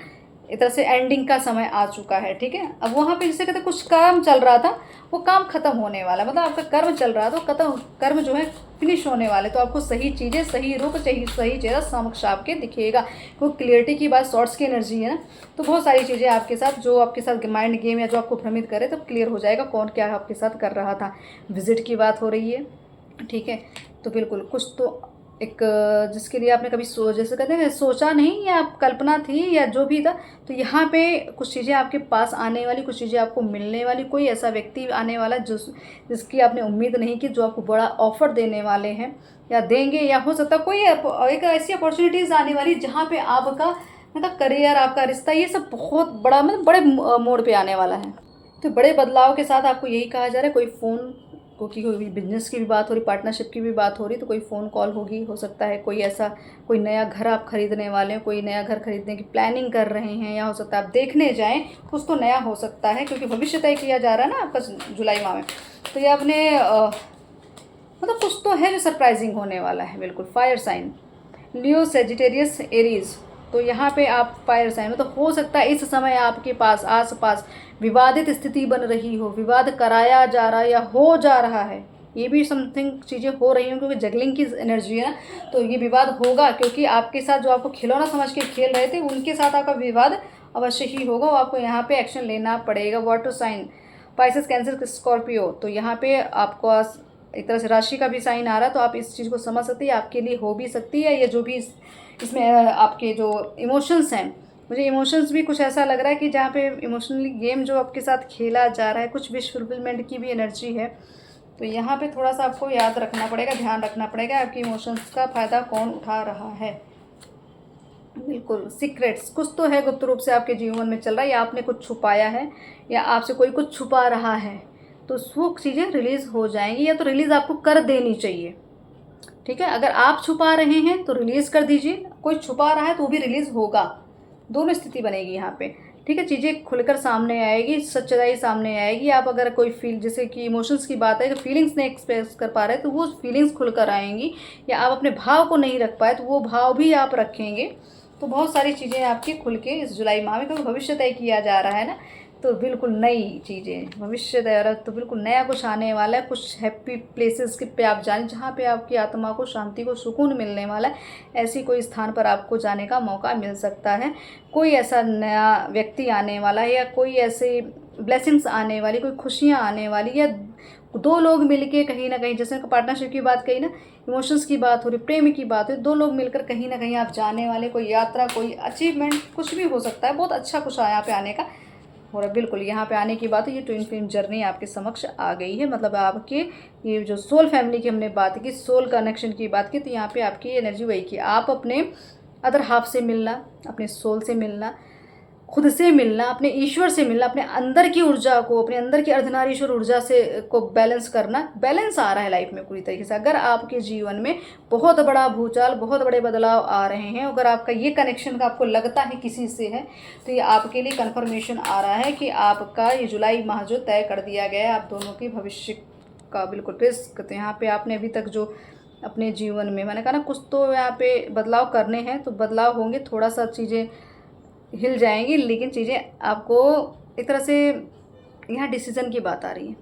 एक तरह से एंडिंग का समय आ चुका है, ठीक है। अब वहाँ पे जैसे कहते कुछ काम चल रहा था, वो काम खत्म होने वाला, मतलब आपका कर्म चल रहा था, तो खत्म कर्म जो है फिनिश होने वाले, तो आपको सही चीज़ें, सही रूप, सही चेहरा समक्ष आपके दिखेगा। क्योंकि क्लियरिटी की बात, शॉर्ट्स की एनर्जी है ना, तो बहुत सारी चीज़ें आपके साथ, जो आपके साथ माइंड गेम या जो आपको भ्रमित करे, तब क्लियर हो जाएगा कौन क्या आपके साथ कर रहा था। विजिट की बात हो रही है, ठीक है, तो बिल्कुल कुछ तो एक जिसके लिए आपने कभी जैसे कहते हैं सोचा नहीं, या कल्पना थी या जो भी था, तो यहाँ पे कुछ चीज़ें आपके पास आने वाली, कुछ चीज़ें आपको मिलने वाली, कोई ऐसा व्यक्ति आने वाला जिसकी आपने उम्मीद नहीं की, जो आपको बड़ा ऑफर देने वाले हैं या देंगे, या हो सकता है कोई एक ऐसी अपॉर्चुनिटीज़ आने वाली जहाँ पे आपका मतलब करियर, आपका रिश्ता, ये सब बहुत बड़ा, मतलब बड़े मोड़ पे आने वाला है। तो बड़े बदलाव के साथ आपको यही कहा जा रहा है, कोई फ़ोन, क्योंकि कोई बिजनेस की भी बात हो रही, पार्टनरशिप की भी बात हो रही, तो कोई फ़ोन कॉल होगी, हो सकता है कोई ऐसा, कोई नया घर आप खरीदने वाले हैं, कोई नया घर खरीदने की प्लानिंग कर रहे हैं, या हो सकता है आप देखने जाएं, कुछ तो नया हो सकता है, क्योंकि भविष्य तय किया जा रहा है ना आपका जुलाई माह में, तो ये आपने मतलब कुछ तो है जो सरप्राइजिंग होने वाला है। बिल्कुल फायर साइन, लियो, सेजिटेरियस, एरीज, तो यहाँ पे आप फायर साइन हो, तो हो सकता है इस समय आपके पास आस पास विवादित स्थिति बन रही हो, विवाद कराया जा रहा है या हो जा रहा है, ये भी समथिंग चीज़ें हो रही हैं, क्योंकि जगलिंग की एनर्जी है ना, तो ये विवाद होगा, क्योंकि आपके साथ जो आपको खिलौना समझ के खेल रहे थे, उनके साथ आपका विवाद अवश्य ही होगा, और आपको यहाँ पे एक्शन लेना पड़ेगा। Water sign, Pisces, Cancer, Scorpio, तो यहाँ पे आपको एक तरह से राशि का भी साइन आ रहा है, तो आप इस चीज़ को समझ सकती है, आपके लिए हो भी सकती है, या जो भी इसमें आपके जो इमोशंस हैं, मुझे इमोशंस भी कुछ ऐसा लग रहा है कि जहाँ पे इमोशनली गेम जो आपके साथ खेला जा रहा है, कुछ विश फुलफिलमेंट की भी एनर्जी है, तो यहाँ पे थोड़ा सा आपको याद रखना पड़ेगा, ध्यान रखना पड़ेगा, आपकी इमोशंस का फ़ायदा कौन उठा रहा है। बिल्कुल सीक्रेट्स, कुछ तो है गुप्त रूप से आपके जीवन में चल रहा है, या आपने कुछ छुपाया है, या आपसे कोई कुछ छुपा रहा है, तो वो चीज़ें रिलीज़ हो जाएंगी, या तो रिलीज़ आपको कर देनी चाहिए, ठीक है। अगर आप छुपा रहे हैं तो रिलीज़ कर दीजिए, कोई छुपा रहा है तो वो भी रिलीज़ होगा, दोनों स्थिति बनेगी यहाँ पे, ठीक है। चीज़ें खुलकर सामने आएगी, सच्चाई सामने आएगी। आप अगर कोई जैसे कि इमोशंस की बात है, अगर फीलिंग्स नहीं एक्सप्रेस कर पा रहे तो वो फीलिंग्स खुलकर आएंगी, या आप अपने भाव को नहीं रख पाए तो वो भाव भी आप रखेंगे। तो बहुत सारी चीज़ें आपकी खुल के इस जुलाई माह में, क्योंकि भविष्य तय किया जा रहा है ना, तो बिल्कुल नई चीज़ें भविष्य तय, तो बिल्कुल नया कुछ आने वाला है। कुछ हैप्पी प्लेसेस पे आप जाएं, जहाँ पे आपकी आत्मा को शांति को सुकून मिलने वाला है, ऐसी कोई स्थान पर आपको जाने का मौका मिल सकता है। कोई ऐसा नया व्यक्ति आने वाला है, या कोई ऐसे ब्लेसिंग्स आने वाली, कोई खुशियाँ आने वाली, या दो लोग मिलके कहीं ना कहीं, जैसे पार्टनरशिप की बात कही ना, इमोशंस की बात हो रही, प्रेम की बात हो रही, दो लोग मिलकर कहीं ना कहीं आप जाने वाले, कोई यात्रा, कोई अचीवमेंट, कुछ भी हो सकता है। बहुत अच्छा कुछ यहाँ पे आने का हो रहा है। बिल्कुल यहाँ पे आने की बात है, ये ट्विन फ्लेम जर्नी आपके समक्ष आ गई है। मतलब आपके ये जो सोल फैमिली की हमने बात की, सोल कनेक्शन की बात की, तो यहाँ पे आपकी एनर्जी वही की, आप अपने अदर हाफ से मिलना, अपने सोल से मिलना, खुद से मिलना, अपने ईश्वर से मिलना, अपने अंदर की ऊर्जा को, अपने अंदर की अर्धनारीश्वर ऊर्जा से को बैलेंस करना, बैलेंस आ रहा है लाइफ में पूरी तरीके से। अगर आपके जीवन में बहुत बड़ा भूचाल, बहुत बड़े बदलाव आ रहे हैं, अगर आपका ये कनेक्शन का आपको लगता है किसी से है, तो ये आपके लिए कन्फर्मेशन आ रहा है कि आपका ये जुलाई माह जो तय कर दिया गया है आप दोनों के भविष्य का बिल्कुल रिस्क। तो यहाँ पे आपने अभी तक जो अपने जीवन में, मैंने कहा ना कुछ तो यहाँ पे बदलाव करने हैं, तो बदलाव होंगे, थोड़ा सा चीज़ें हिल जाएंगी, लेकिन चीज़ें आपको एक तरह से, यहाँ डिसीज़न की बात आ रही है,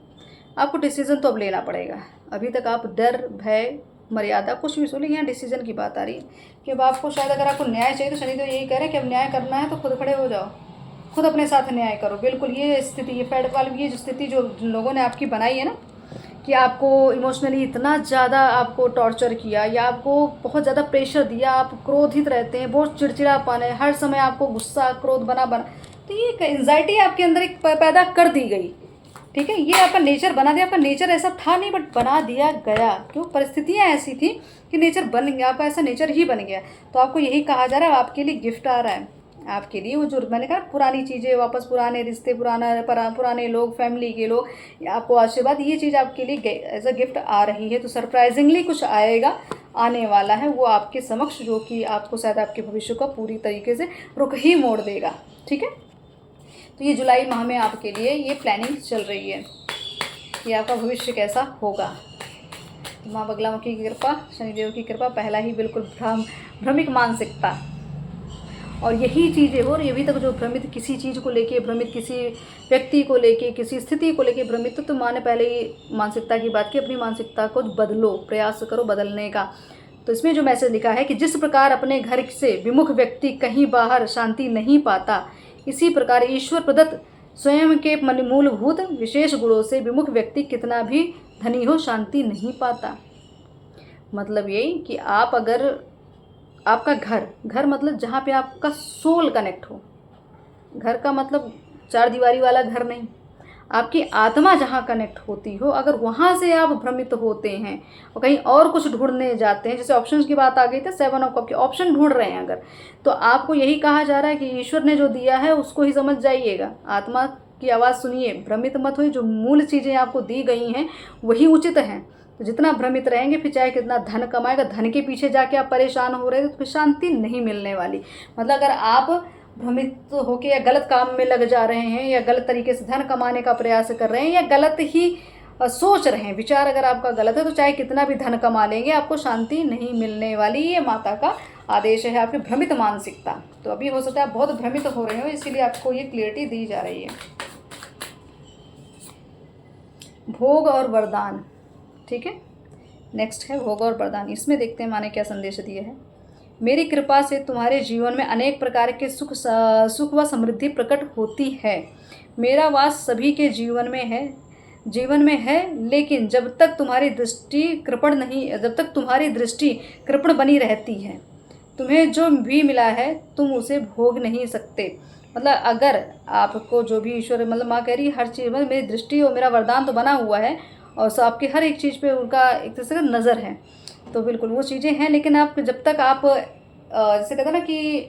आपको डिसीज़न तो अब लेना पड़ेगा। अभी तक आप डर, भय, मर्यादा कुछ भी सुन, यहाँ डिसीज़न की बात आ रही है कि अब आपको शायद, अगर आपको न्याय चाहिए तो शनिदेव यही कह रहे हैं कि अब न्याय करना है तो खुद खड़े हो जाओ, खुद अपने साथ न्याय करो। बिल्कुल ये स्थिति, ये फेड वाली ये जो स्थिति जो लोगों ने आपकी बनाई है ना, कि आपको इमोशनली इतना ज़्यादा आपको टॉर्चर किया या आपको बहुत ज़्यादा प्रेशर दिया, आप क्रोधित रहते हैं, बहुत चिड़चिड़ापन है, हर समय आपको गुस्सा क्रोध बना, तो ये एंजाइटी आपके अंदर एक पैदा कर दी गई। ठीक है, ये आपका नेचर बना दिया। आपका नेचर ऐसा था नहीं, बट बना दिया गया, क्यों, परिस्थितियाँ ऐसी थी कि नेचर बन गया, आपका ऐसा नेचर ही बन गया। तो आपको यही कहा जा रहा है, आपके लिए गिफ्ट आ रहा है, आपके लिए वो जो मैंने कहा पुरानी चीज़ें वापस, पुराने रिश्ते, पुराने लोग, फैमिली के लोग, आपको आशीर्वाद, ये चीज़ आपके लिए एज अ गिफ्ट आ रही है। तो सरप्राइजिंगली कुछ आएगा, आने वाला है, वो आपके समक्ष, जो कि आपको शायद आपके भविष्य को पूरी तरीके से रुख ही मोड़ देगा। ठीक है, तो ये जुलाई माह में आपके लिए ये प्लानिंग चल रही है कि आपका भविष्य कैसा होगा। माँ बगलामुखी की कृपा, शनिदेव की कृपा, पहला ही बिल्कुल भ्रमिक मानसिकता, और यही चीज़ें हो, और ये भी तक जो भ्रमित, किसी चीज़ को लेके भ्रमित, किसी व्यक्ति को लेके, किसी स्थिति को लेके भ्रमित, तो माँ ने पहले ही मानसिकता की बात की, अपनी मानसिकता को बदलो, प्रयास करो बदलने का। तो इसमें जो मैसेज लिखा है कि जिस प्रकार अपने घर से विमुख व्यक्ति कहीं बाहर शांति नहीं पाता, इसी प्रकार ईश्वर प्रदत्त स्वयं के मूलभूत विशेष गुणों से विमुख व्यक्ति कितना भी धनी हो शांति नहीं पाता। मतलब यही कि आप अगर, आपका घर मतलब जहाँ पे आपका सोल कनेक्ट हो, घर का मतलब चार दीवारी वाला घर नहीं, आपकी आत्मा जहाँ कनेक्ट होती हो, अगर वहाँ से आप भ्रमित होते हैं और कहीं और कुछ ढूंढने जाते हैं, जैसे ऑप्शंस की बात आ गई थी, 7 ऑफ कप के ऑप्शन ढूंढ रहे हैं अगर, तो आपको यही कहा जा रहा है कि ईश्वर ने जो दिया है उसको ही समझ जाइएगा, आत्मा की आवाज़ सुनिए, भ्रमित मत हुई, जो मूल चीज़ें आपको दी गई हैं वही उचित हैं। तो जितना भ्रमित रहेंगे, फिर चाहे कितना धन कमाएगा, धन के पीछे जाके आप परेशान हो रहे हो, तो फिर शांति नहीं मिलने वाली। मतलब अगर आप भ्रमित होकर या गलत काम में लग जा रहे हैं, या गलत तरीके से धन कमाने का प्रयास कर रहे हैं, या गलत ही सोच रहे हैं, विचार अगर आपका गलत है, तो चाहे कितना भी धन कमा लेंगे, आपको शांति नहीं मिलने वाली। ये माता का आदेश है, आपकी भ्रमित मानसिकता। तो अभी हो सकता है आप बहुत भ्रमित हो रहे हो, इसीलिए आपको ये क्लियरिटी दी जा रही है। भोग और वरदान, ठीक है, नेक्स्ट है भोग और वरदान। इसमें देखते हैं माँ ने क्या संदेश दिया है। मेरी कृपा से तुम्हारे जीवन में अनेक प्रकार के सुख व समृद्धि प्रकट होती है। मेरा वास सभी के जीवन में है, लेकिन जब तक तुम्हारी दृष्टि कृपण बनी रहती है, तुम्हें जो भी मिला है तुम उसे भोग नहीं सकते। मतलब अगर आपको जो भी ईश्वर, मतलब माँ कह रही है हर चीज़ में मेरी दृष्टि और मेरा वरदान तो बना हुआ है, और सो आपकी हर एक चीज़ पे उनका एक तरह से नज़र है, तो बिल्कुल वो चीज़ें हैं। लेकिन आप जब तक आप जैसे कहते हैं ना कि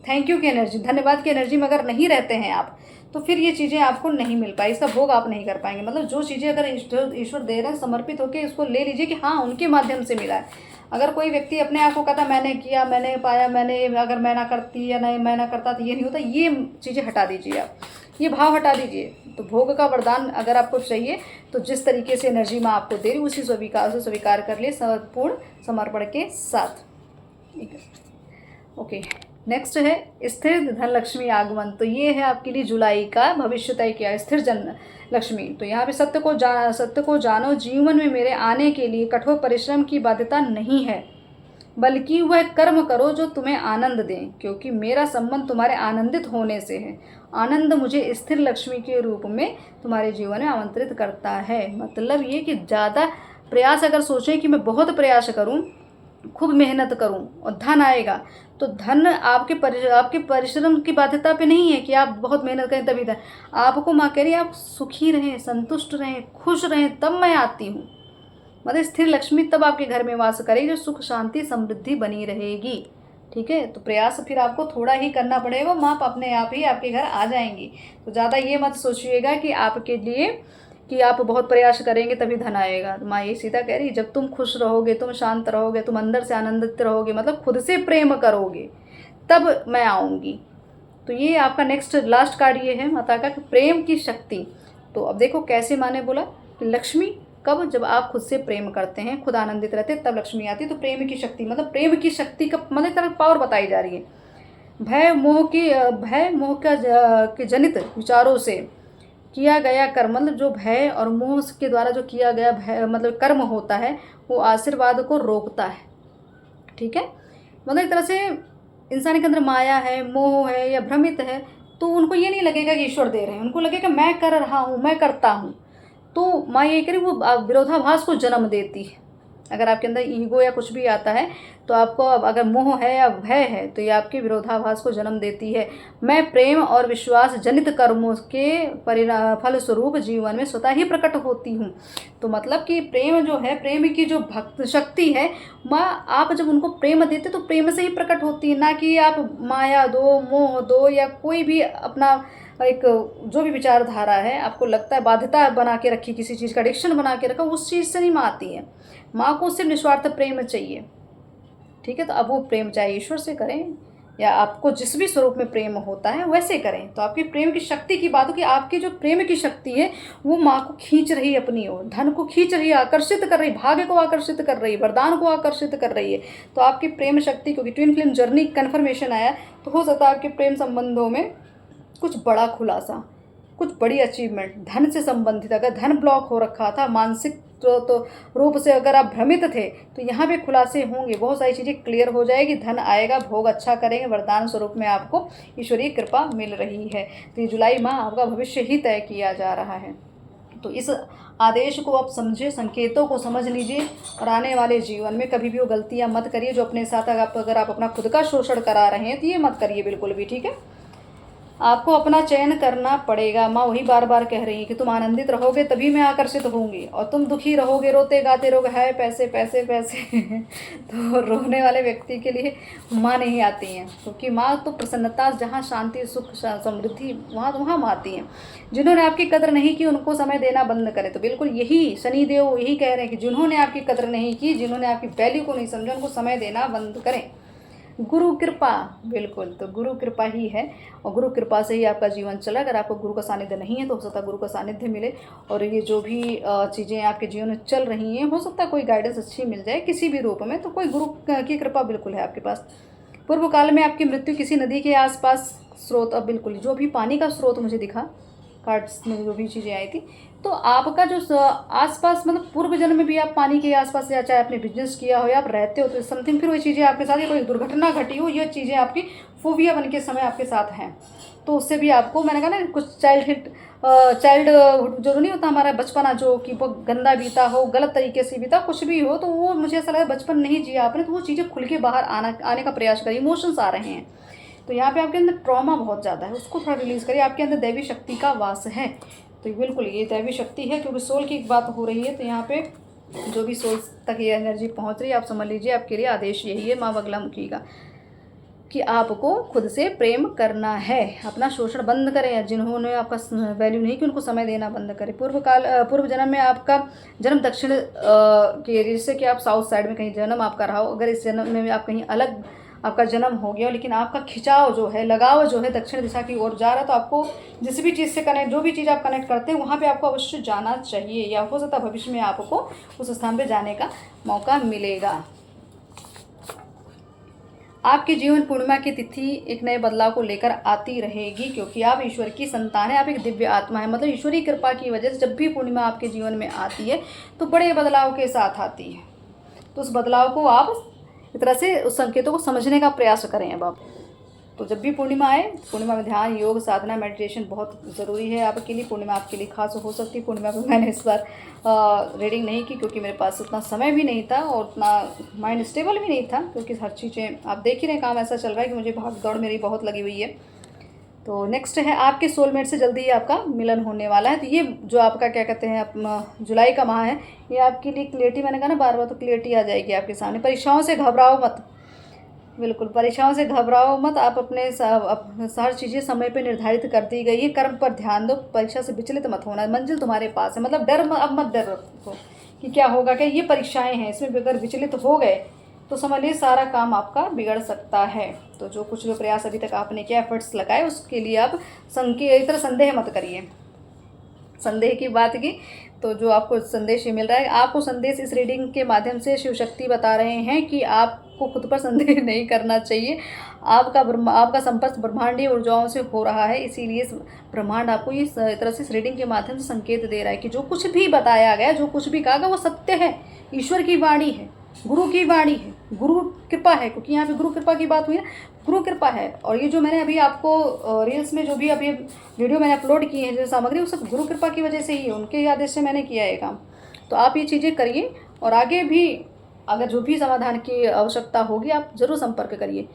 थैंक यू की एनर्जी, धन्यवाद की एनर्जी में अगर नहीं रहते हैं आप, तो फिर ये चीज़ें आपको नहीं मिल पाई, इसका भोग आप नहीं कर पाएंगे। मतलब जो चीज़ें अगर ईश्वर दे रहे हैं, समर्पित होकर इसको ले लीजिए कि हाँ उनके माध्यम से मिला है। अगर कोई व्यक्ति अपने आप को कहता मैंने किया, मैंने पाया, मैंने, अगर मैं ना करती या नहीं मैं ना करता तो ये नहीं होता, ये चीज़ें हटा दीजिए आप, ये भाव हटा दीजिए। तो भोग का वरदान अगर आपको चाहिए, तो जिस तरीके से एनर्जी में आपको दे रही उसी स्वीकार कर लिए पूर्ण समर्पण के साथ। ठीक है, ओके। नेक्स्ट है स्थिर धन लक्ष्मी आगमन। तो ये है आपके लिए जुलाई का भविष्य तय किया, स्थिर जन लक्ष्मी। तो यहाँ पे सत्य को जानो, जीवन में मेरे आने के लिए कठोर परिश्रम की बाध्यता नहीं है, बल्कि वह कर्म करो जो तुम्हें आनंद दें, क्योंकि मेरा संबंध तुम्हारे आनंदित होने से है। आनंद मुझे स्थिर लक्ष्मी के रूप में तुम्हारे जीवन में आमंत्रित करता है। मतलब ये कि ज़्यादा प्रयास अगर सोचें कि मैं बहुत प्रयास करूं, खूब मेहनत करूं और धन आएगा, तो धन आपके परिश्रम की बाध्यता पे नहीं है कि आप बहुत मेहनत करें तभी धन आपको। माँ कह रही है आप सुखी रहें, संतुष्ट रहें, खुश रहें, तब मैं आती हूँ। मतलब स्थिर लक्ष्मी तब आपके घर में वास करेगी, जो सुख शांति समृद्धि बनी रहेगी। ठीक है। तो प्रयास फिर आपको थोड़ा ही करना पड़ेगा, माँ अपने आप ही आपके घर आ जाएंगी। तो ज़्यादा ये मत सोचिएगा कि आपके लिए कि आप बहुत प्रयास करेंगे तभी धन आएगा। तो माँ ये सीधा कह रही, जब तुम खुश रहोगे, तुम शांत रहोगे, तुम अंदर से आनंदित रहोगे, मतलब खुद से प्रेम करोगे, तब मैं आऊँगी। तो ये आपका नेक्स्ट लास्ट कार्ड ये है माता का, प्रेम की शक्ति। तो अब देखो कैसे माँ ने बोला कि लक्ष्मी कब, जब आप खुद से प्रेम करते हैं, खुद आनंदित रहते हैं, तब लक्ष्मी आती है। तो प्रेम की शक्ति मतलब प्रेम की शक्ति का मतलब तरह पावर बताई जा रही है। भय मोह के जनित विचारों से किया गया कर्म, मतलब जो भय और मोह के द्वारा जो किया गया भय मतलब कर्म होता है, वो आशीर्वाद को रोकता है। ठीक है, मतलब एक तरह से इंसान के अंदर माया है, मोह है या भ्रमित है, तो उनको ये नहीं लगेगा कि ईश्वर दे रहे हैं, उनको लगेगा मैं कर रहा हूँ, मैं करता हूँ। तो माँ ये कह रही, वो विरोधाभास को जन्म देती है। अगर आपके अंदर ईगो या कुछ भी आता है, तो आपको अगर मोह है या भय है, तो ये आपके विरोधाभास को जन्म देती है। मैं प्रेम और विश्वास जनित कर्मों के फलस्वरूप जीवन में स्वतः ही प्रकट होती हूँ। तो मतलब कि प्रेम जो है, प्रेम की जो भक्त शक्ति है, माँ आप जब उनको प्रेम देते तो प्रेम से ही प्रकट होती है, ना कि आप माया दो, मोह दो, या कोई भी अपना एक जो भी विचारधारा है आपको लगता है बाध्यता बना के रखी, किसी चीज़ का एडिक्शन बना के रखा, उस चीज़ से नहीं माँ आती है। माँ को सिर्फ निस्वार्थ प्रेम चाहिए। ठीक है, तो अब वो प्रेम चाहे ईश्वर से करें या आपको जिस भी स्वरूप में प्रेम होता है वैसे करें। तो आपकी प्रेम की शक्ति की बात हो कि आपकी जो प्रेम की शक्ति है वो माँ को खींच रही है अपनी ओर, धन को खींच रही है, आकर्षित कर रही, भाग्य को आकर्षित कर रही है, वरदान को आकर्षित कर रही है। तो आपकी प्रेम शक्ति, क्योंकि ट्विन फ्लेम जर्नी कन्फर्मेशन आया, तो हो सकता है आपके प्रेम संबंधों में कुछ बड़ा खुलासा, कुछ बड़ी अचीवमेंट, धन से संबंधित। अगर धन ब्लॉक हो रखा था, मानसिक तो रूप से अगर आप भ्रमित थे, तो यहाँ पे खुलासे होंगे, बहुत सारी चीज़ें क्लियर हो जाएगी, धन आएगा, भोग अच्छा करेंगे, वरदान स्वरूप में आपको ईश्वरीय कृपा मिल रही है। तो ये जुलाई माह आपका भविष्य ही तय किया जा रहा है। तो इस आदेश को आप समझे, संकेतों को समझ लीजिए, और आने वाले जीवन में कभी भी वो गलतियाँ मत करिए जो अपने साथ अगर आप अपना खुद का शोषण करा रहे हैं तो ये मत करिए बिल्कुल भी। ठीक है, आपको अपना चयन करना पड़ेगा। माँ वही बार बार कह रही है कि तुम आनंदित रहोगे तभी मैं आकर्षित होंगी, और तुम दुखी रहोगे, रोते गाते रहोगे, है पैसे पैसे पैसे तो रोने वाले व्यक्ति के लिए माँ नहीं आती हैं, क्योंकि माँ तो प्रसन्नता, जहाँ शांति, सुख, समृद्धि, वहाँ माँ आती हैं। जिन्होंने आपकी कदर नहीं की उनको समय देना बंद करें। तो बिल्कुल यही शनिदेव यही कह रहे हैं कि जिन्होंने आपकी कदर नहीं की, जिन्होंने आपकी वैल्यू को नहीं समझा, उनको समय देना बंद करें। गुरु कृपा, बिल्कुल, तो गुरु कृपा ही है, और गुरु कृपा से ही आपका जीवन चला। अगर आपको गुरु का सानिध्य नहीं है तो हो सकता है गुरु का सानिध्य मिले, और ये जो भी चीज़ें आपके जीवन में चल रही हैं, हो सकता है कोई गाइडेंस अच्छी मिल जाए किसी भी रूप में। तो कोई गुरु की कृपा बिल्कुल है आपके पास। पूर्व काल में आपकी मृत्यु किसी नदी के आसपास स्रोत, अब बिल्कुल जो भी पानी का स्रोत मुझे दिखा कार्ड्स में जो भी चीज़ें आई थी, तो आपका जो आसपास मतलब पूर्व जन्म में भी आप पानी के आसपास, या चाहे आपने बिजनेस किया हो या आप रहते हो, तो समथिंग फिर वही चीज़ें आपके साथ, या कोई दुर्घटना घटी हो, ये चीज़ें आपकी फोबिया बन के समय आपके साथ हैं। तो उससे भी आपको, मैंने कहा ना, कुछ चाइल्डहुड जो नहीं होता हमारा बचपना, जो कि वो गंदा बीता हो, गलत तरीके से बीता, कुछ भी हो, तो वो मुझे ऐसा लगा बचपन नहीं जिया आपने, तो वो चीज़ें खुल के बाहर आने का प्रयास करिए। इमोशंस आ रहे हैं, तो यहाँ पे आपके अंदर ट्रॉमा बहुत ज़्यादा है, उसको थोड़ा रिलीज़ करिए। आपके अंदर दैवी शक्ति का वास है, तो बिल्कुल ये दैवी शक्ति है, क्योंकि सोल की बात हो रही है। तो यहाँ पे जो भी सोल तक ये एनर्जी पहुँच रही है, आप समझ लीजिए आपके लिए आदेश यही है माँ बगलामुखी का, कि आपको खुद से प्रेम करना है, अपना शोषण बंद करें। जिन्होंने आपका वैल्यू नहीं की उनको समय देना बंद करें। पूर्व जन्म में आपका जन्म दक्षिण के एरिया से, कि आप साउथ साइड में कहीं जन्म आपका रहा हो, अगर इस जन्म में आप कहीं अलग आपका जन्म हो गया, लेकिन आपका खिंचाव जो है, लगाव जो है दक्षिण दिशा की ओर जा रहा है, तो आपको जिस भी चीज़ से कनेक्ट, जो भी चीज़ आप कनेक्ट करते हैं वहाँ पे आपको अवश्य जाना चाहिए, या हो सकता है भविष्य में आपको उस स्थान पे जाने का मौका मिलेगा। आपके जीवन पूर्णिमा की तिथि एक नए बदलाव को लेकर आती रहेगी, क्योंकि आप ईश्वर की संतान है, आप एक दिव्य आत्मा है। मतलब ईश्वरीय कृपा की वजह से जब भी पूर्णिमा आपके जीवन में आती है तो बड़े बदलाव के साथ आती है। तो उस बदलाव को आप इस तरह से उस संकेतों को समझने का प्रयास करें। अब आप, तो जब भी पूर्णिमा आए, पूर्णिमा में ध्यान, योग, साधना, मेडिटेशन बहुत ज़रूरी है आपके लिए। पूर्णिमा आपके लिए खास हो सकती है। पूर्णिमा पर मैंने इस बार रीडिंग नहीं की, क्योंकि मेरे पास उतना समय भी नहीं था और उतना माइंड स्टेबल भी नहीं था, क्योंकि हर चीज़ें आप देख ही रहे, काम ऐसा चल रहा है कि मुझे भाग दौड़ मेरी बहुत लगी हुई है। तो नेक्स्ट है आपके सोलमेट से जल्दी ही आपका मिलन होने वाला है। तो ये जो आपका क्या कहते हैं जुलाई का माह है, ये आपके लिए क्लियरिटी, मैंने कहा ना बार बार, तो क्लियरिटी आ जाएगी आपके सामने। परीक्षाओं से घबराओ मत, बिल्कुल, परीक्षाओं से घबराओ मत। आप हर चीज़ें समय पे निर्धारित कर दी गई है। कर्म पर ध्यान दो, परीक्षा से विचलित मत होना, मंजिल तुम्हारे पास है। मतलब अब मत डर रखो कि क्या होगा, क्या ये परीक्षाएं हैं, इसमें अगर विचलित हो गए तो समझ लीजिए सारा काम आपका बिगड़ सकता है। तो जो कुछ भी प्रयास अभी तक आपने किया, एफर्ट्स लगाए, उसके लिए आप एक तरह संदेह मत करिए। संदेह की बात की तो जो आपको संदेश ये मिल रहा है, आपको संदेश इस रीडिंग के माध्यम से शिव शक्ति बता रहे हैं कि आपको खुद पर संदेह नहीं करना चाहिए। आपका संपर्क ब्रह्मांडीय ऊर्जाओं से हो रहा है, इसीलिए ब्रह्मांड आपको इस तरह से इस रीडिंग के माध्यम से संकेत दे रहा है कि जो कुछ भी बताया गया, जो कुछ भी कहा गया, वो सत्य है। ईश्वर की वाणी है, गुरु की वाणी है, गुरु कृपा है, क्योंकि यहाँ पे गुरु कृपा की बात हुई है, गुरु कृपा है। और ये जो मैंने अभी आपको रील्स में जो भी अभी वीडियो मैंने अपलोड की है, जो सामग्री, वो सब गुरु कृपा की वजह से ही है, उनके आदेश से मैंने किया है काम। तो आप ये चीज़ें करिए और आगे भी अगर जो भी समाधान की आवश्यकता होगी आप ज़रूर संपर्क करिए।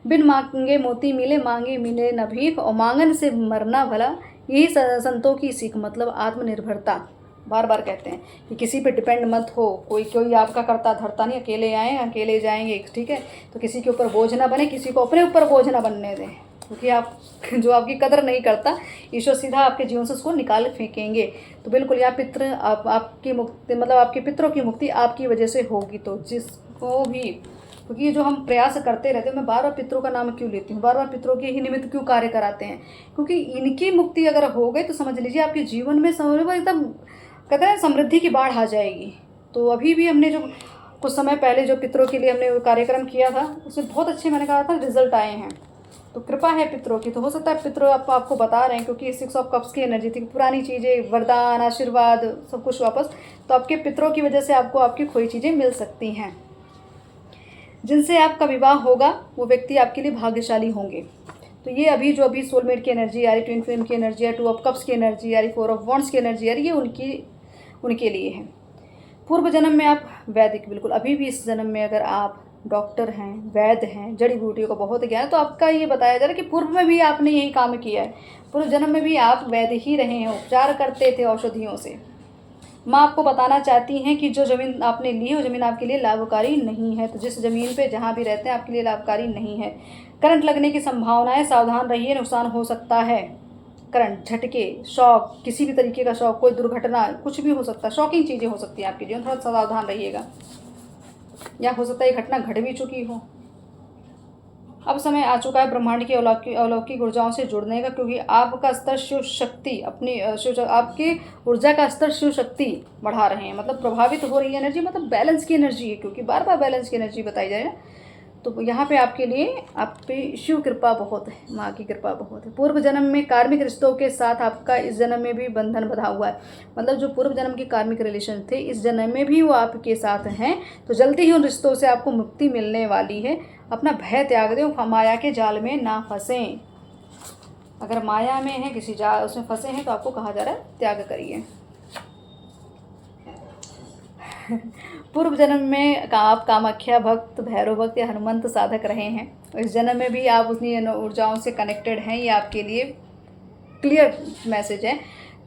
बिन मांगे मोती मिले, मांगे मिले न भीख, और मांगन से मरना भला, यही संतों की सीख। मतलब आत्मनिर्भरता, बार बार कहते हैं कि किसी पे डिपेंड मत हो, कोई आपका करता धरता नहीं, अकेले आए अकेले जाएंगे, ठीक है। तो किसी के ऊपर बोझ ना बने, किसी को अपने ऊपर बोझ ना बनने दें, क्योंकि आप जो आपकी कदर नहीं करता, ईश्वर सीधा आपके जीवन से उसको निकाल फेंकेंगे। तो बिल्कुल यहाँ आपकी मुक्ति, मतलब आपके पितरों की मुक्ति आपकी वजह से होगी। तो जिसको भी, क्योंकि ये जो हम प्रयास करते रहते हैं, मैं बार बार पितरों का नाम क्यों लेती हूँ, बार बार पितरों के ही निमित्त क्यों कार्य कराते हैं, क्योंकि इनकी मुक्ति अगर हो गई तो समझ लीजिए आपके जीवन में एकदम कहते हैं समृद्धि की बाढ़ आ जाएगी। तो अभी भी हमने जो कुछ समय पहले जो पितरों के लिए हमने कार्यक्रम किया था, उसमें बहुत अच्छे, मैंने कहा था, रिजल्ट आए हैं। तो कृपा है पितरों की। तो हो सकता है पितरों आपको बता रहे हैं, क्योंकि 6 ऑफ कप्स की एनर्जी थी, पुरानी चीज़ें, वरदान, आशीर्वाद, सब कुछ वापस। तो आपके पितरों की वजह से आपको आपकी खोई चीज़ें मिल सकती हैं। जिनसे आपका विवाह होगा वो व्यक्ति आपके लिए भाग्यशाली होंगे। तो ये अभी सोलमेट की एनर्जी आ रही, ट्विन फ्लेम की एनर्जी आ रही, 2 ऑफ कप्स की एनर्जी आ रही, 4 ऑफ वॉन्ड्स की एनर्जी आ रही, ये उनके लिए है। पूर्व जन्म में आप वैदिक, बिल्कुल अभी भी इस जन्म में अगर आप डॉक्टर हैं, वैद्य हैं, जड़ी बूटियों का बहुत ज्ञान है, तो आपका ये बताया जा रहा है कि पूर्व में भी आपने यही काम किया है, पूर्व जन्म में भी आप वैद्य ही रहे हैं, उपचार करते थे औषधियों से। माँ आपको बताना चाहती हैं कि जो ज़मीन आपने ली है वो ज़मीन आपके लिए लाभकारी नहीं है। तो जिस ज़मीन पे जहाँ भी रहते हैं आपके लिए लाभकारी नहीं है। करंट लगने की संभावना है, सावधान रहिए, नुकसान हो सकता है। करंट, झटके, शॉक, किसी भी तरीके का शॉक, कोई दुर्घटना, कुछ भी हो सकता है, शॉकिंग चीज़ें हो सकती हैं आपके जीवन, थोड़ा सावधान रहिएगा, या हो सकता है ये घटना घट भी चुकी हो। अब समय आ चुका है ब्रह्मांड की अलौकिक ऊर्जाओं से जुड़ने का, क्योंकि आपका स्तर शिव शक्ति आपकी ऊर्जा का स्तर शिव शक्ति बढ़ा रहे हैं। मतलब प्रभावित हो रही है एनर्जी, मतलब बैलेंस की एनर्जी है, क्योंकि बार बार बैलेंस की एनर्जी बताई जाए ना। तो यहाँ पे आपके लिए आप पे शिव कृपा बहुत है, माँ की कृपा बहुत है। पूर्व जन्म में कार्मिक रिश्तों के साथ आपका इस जन्म में भी बंधन बंधा हुआ है। मतलब जो पूर्व जन्म के कार्मिक रिलेशन थे, इस जन्म में भी वो आपके साथ हैं। तो जल्दी ही उन रिश्तों से आपको मुक्ति मिलने वाली है। अपना भय त्याग दें, माया के जाल में ना फंसें। अगर माया में है, किसी जाल उसमें फंसे हैं, तो आपको कहा जा रहा है त्याग करिए। पूर्व जन्म में आप कामाख्या भक्त, भैरव भक्त या हनुमंत साधक रहे हैं। इस जन्म में भी आप उतनी ऊर्जाओं से कनेक्टेड हैं, ये आपके लिए क्लियर मैसेज है।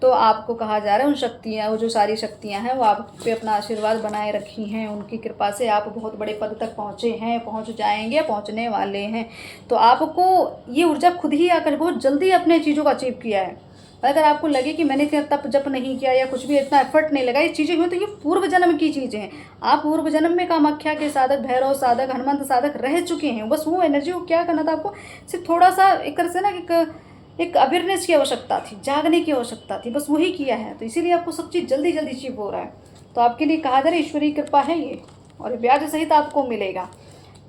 तो आपको कहा जा रहा है उन शक्तियाँ, वो जो सारी शक्तियाँ हैं, वो आप पे अपना आशीर्वाद बनाए रखी हैं। उनकी कृपा से आप बहुत बड़े पद तक पहुँचे हैं, पहुँच जाएंगे, पहुँचने वाले हैं। तो आपको ये ऊर्जा खुद ही आकर बहुत जल्दी अपने चीज़ों को अचीव किया है। अगर आपको लगे कि मैंने तप जप नहीं किया या कुछ भी इतना एफर्ट नहीं लगा, ये चीज़ें हुई, तो ये पूर्व जन्म की चीज़ें हैं। आप पूर्व जन्म में कामाख्या के साधक, भैरव साधक, हनुमंत साधक रह चुके हैं। बस वो एनर्जी को क्या करना था आपको, सिर्फ थोड़ा सा एक तरह से ना एक अवेयरनेस की आवश्यकता थी, जागने की आवश्यकता थी, बस वही किया है। तो इसीलिए आपको सब चीज़ जल्दी जल्दी अचीव हो रहा है। तो आपके लिए कहा जा रहा है ईश्वरीय कृपा है ये, और ब्याज सहित आपको मिलेगा।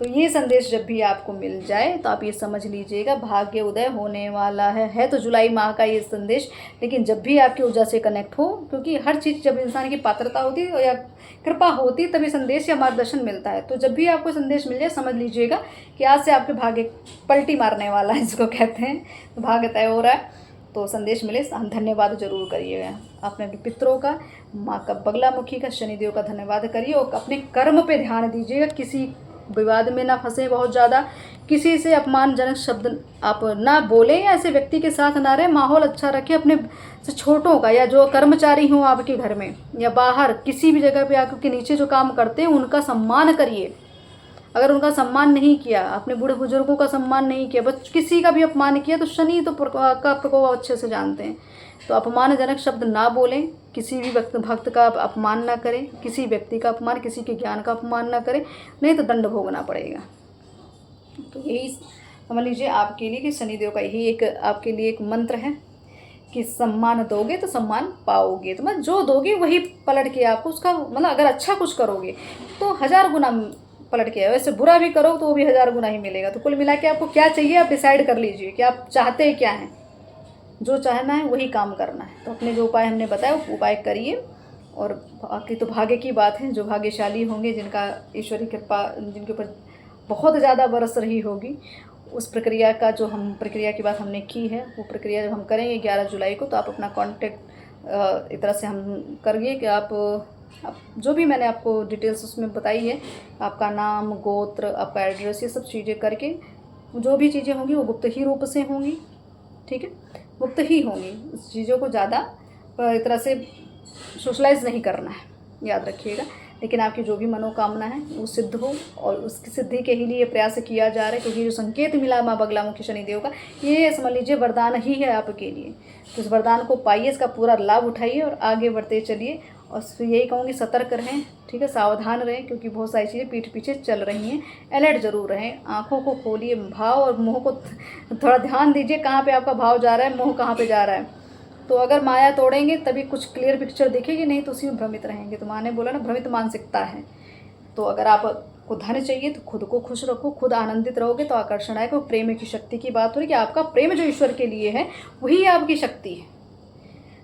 तो ये संदेश जब भी आपको मिल जाए तो आप ये समझ लीजिएगा भाग्य उदय होने वाला है तो जुलाई माह का ये संदेश। लेकिन जब भी आपकी ऊर्जा से कनेक्ट हो, क्योंकि हर चीज़ जब इंसान की पात्रता होती है या कृपा होती है तभी संदेश या मार्गदर्शन मिलता है। तो जब भी आपको संदेश मिल जाए समझ लीजिएगा कि आज से आपके भाग्य पलटी मारने वाला है, जिसको कहते हैं, तो भाग्य तय हो रहा है। तो संदेश मिले, धन्यवाद जरूर करिएगा अपने पितरों का, माँ का, बगलामुखी का, शनिदेव का धन्यवाद करिए और अपने कर्म पे ध्यान दीजिएगा। किसी विवाद में ना फंसे, बहुत ज़्यादा किसी से अपमानजनक शब्द आप ना बोलें या ऐसे व्यक्ति के साथ ना रहें। माहौल अच्छा रखें, अपने से छोटों का या जो कर्मचारी हों आपके घर में या बाहर किसी भी जगह पे आपके नीचे जो काम करते हैं उनका सम्मान करिए। अगर उनका सम्मान नहीं किया, अपने बूढ़े बुजुर्गों का सम्मान नहीं किया, बस किसी का भी अपमान किया, तो शनि तो का प्रकोप अच्छे से जानते हैं। तो अपमानजनक शब्द ना बोलें, किसी भी भक्त का अपमान ना करें, किसी व्यक्ति का अपमान, किसी के ज्ञान का अपमान ना करें, नहीं तो दंड भोगना पड़ेगा। तो यही समझ लीजिए आपके लिए कि शनिदेव का यही एक आपके लिए एक मंत्र है कि सम्मान दोगे तो सम्मान पाओगे। तो मतलब जो दोगे वही पलट के आपको उसका, मतलब अगर अच्छा कुछ करोगे तो 1000 गुना पलट के, वैसे बुरा भी करो तो वो भी 1000 गुना ही मिलेगा। तो कुल मिला के आपको क्या चाहिए आप डिसाइड कर लीजिए कि आप चाहते क्या हैं। जो चाहना है वही काम करना है। तो अपने जो उपाय हमने बताया वो उपाय करिए। और बाकी तो भाग्य की बात है, जो भाग्यशाली होंगे, जिनका ईश्वरी कृपा जिनके ऊपर बहुत ज़्यादा बरस रही होगी, उस प्रक्रिया का जो हम प्रक्रिया की बात हमने की है, वो प्रक्रिया जब हम करेंगे 11 जुलाई को, तो आप अपना कॉन्टेक्ट इस तरह से हम करिए कि आप जो भी मैंने आपको डिटेल्स उसमें बताई है, आपका नाम, गोत्र, आपका एड्रेस, ये सब चीज़ें करके, जो भी चीज़ें होंगी वो गुप्त ही रूप से होंगी, ठीक है, गुप्त ही होंगी। इस चीज़ों को ज़्यादा इस तरह से सोशलाइज नहीं करना है, याद रखिएगा। लेकिन आपकी जो भी मनोकामना है वो सिद्ध हो, और उसकी सिद्धि के ही लिए प्रयास किया जा रहा है, क्योंकि जो संकेत मिला माँ बगलामुखी शनिदेव का, ये समझ लीजिए वरदान ही है आपके लिए। तो इस वरदान को पाइए, इसका पूरा लाभ उठाइए और आगे बढ़ते चलिए। और फिर यही कहूँगी, सतर्क रहें, ठीक है, सावधान रहें, क्योंकि बहुत सारी चीज़ें पीठ पीछे चल रही हैं। अलर्ट जरूर रहें, आँखों को खोलिए, भाव और मोह को थोड़ा ध्यान दीजिए, कहाँ पे आपका भाव जा रहा है, मोह कहाँ पे जा रहा है। तो अगर माया तोड़ेंगे तभी कुछ क्लियर पिक्चर दिखेगी, नहीं तो उसी में भ्रमित रहेंगे। तो माँ ने बोला ना, भ्रमित मानसिकता है। तो अगर आपको धन चाहिए तो खुद को खुश रखो, खुद आनंदित रहोगे तो आकर्षण आएगा। प्रेम की शक्ति की बात हो रही कि आपका प्रेम जो ईश्वर के लिए है वही आपकी शक्ति है।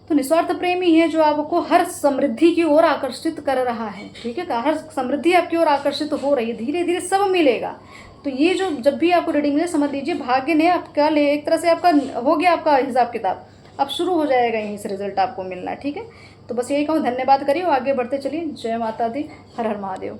तो निस्वार्थ प्रेम ही है जो आपको हर समृद्धि की ओर आकर्षित कर रहा है, ठीक है, हर समृद्धि आपकी ओर आकर्षित हो रही है, धीरे धीरे सब मिलेगा। तो ये जो जब भी आपको रीडिंग मिले, समझ लीजिए भाग्य ने आपका एक तरह से आपका हो गया, आपका हिसाब किताब अब शुरू हो जाएगा, यहीं से रिजल्ट आपको मिलना है, ठीक है। तो बस यही कहूँ, धन्यवाद करिए और आगे बढ़ते चलिए। जय माता दी, हर हर महादेव।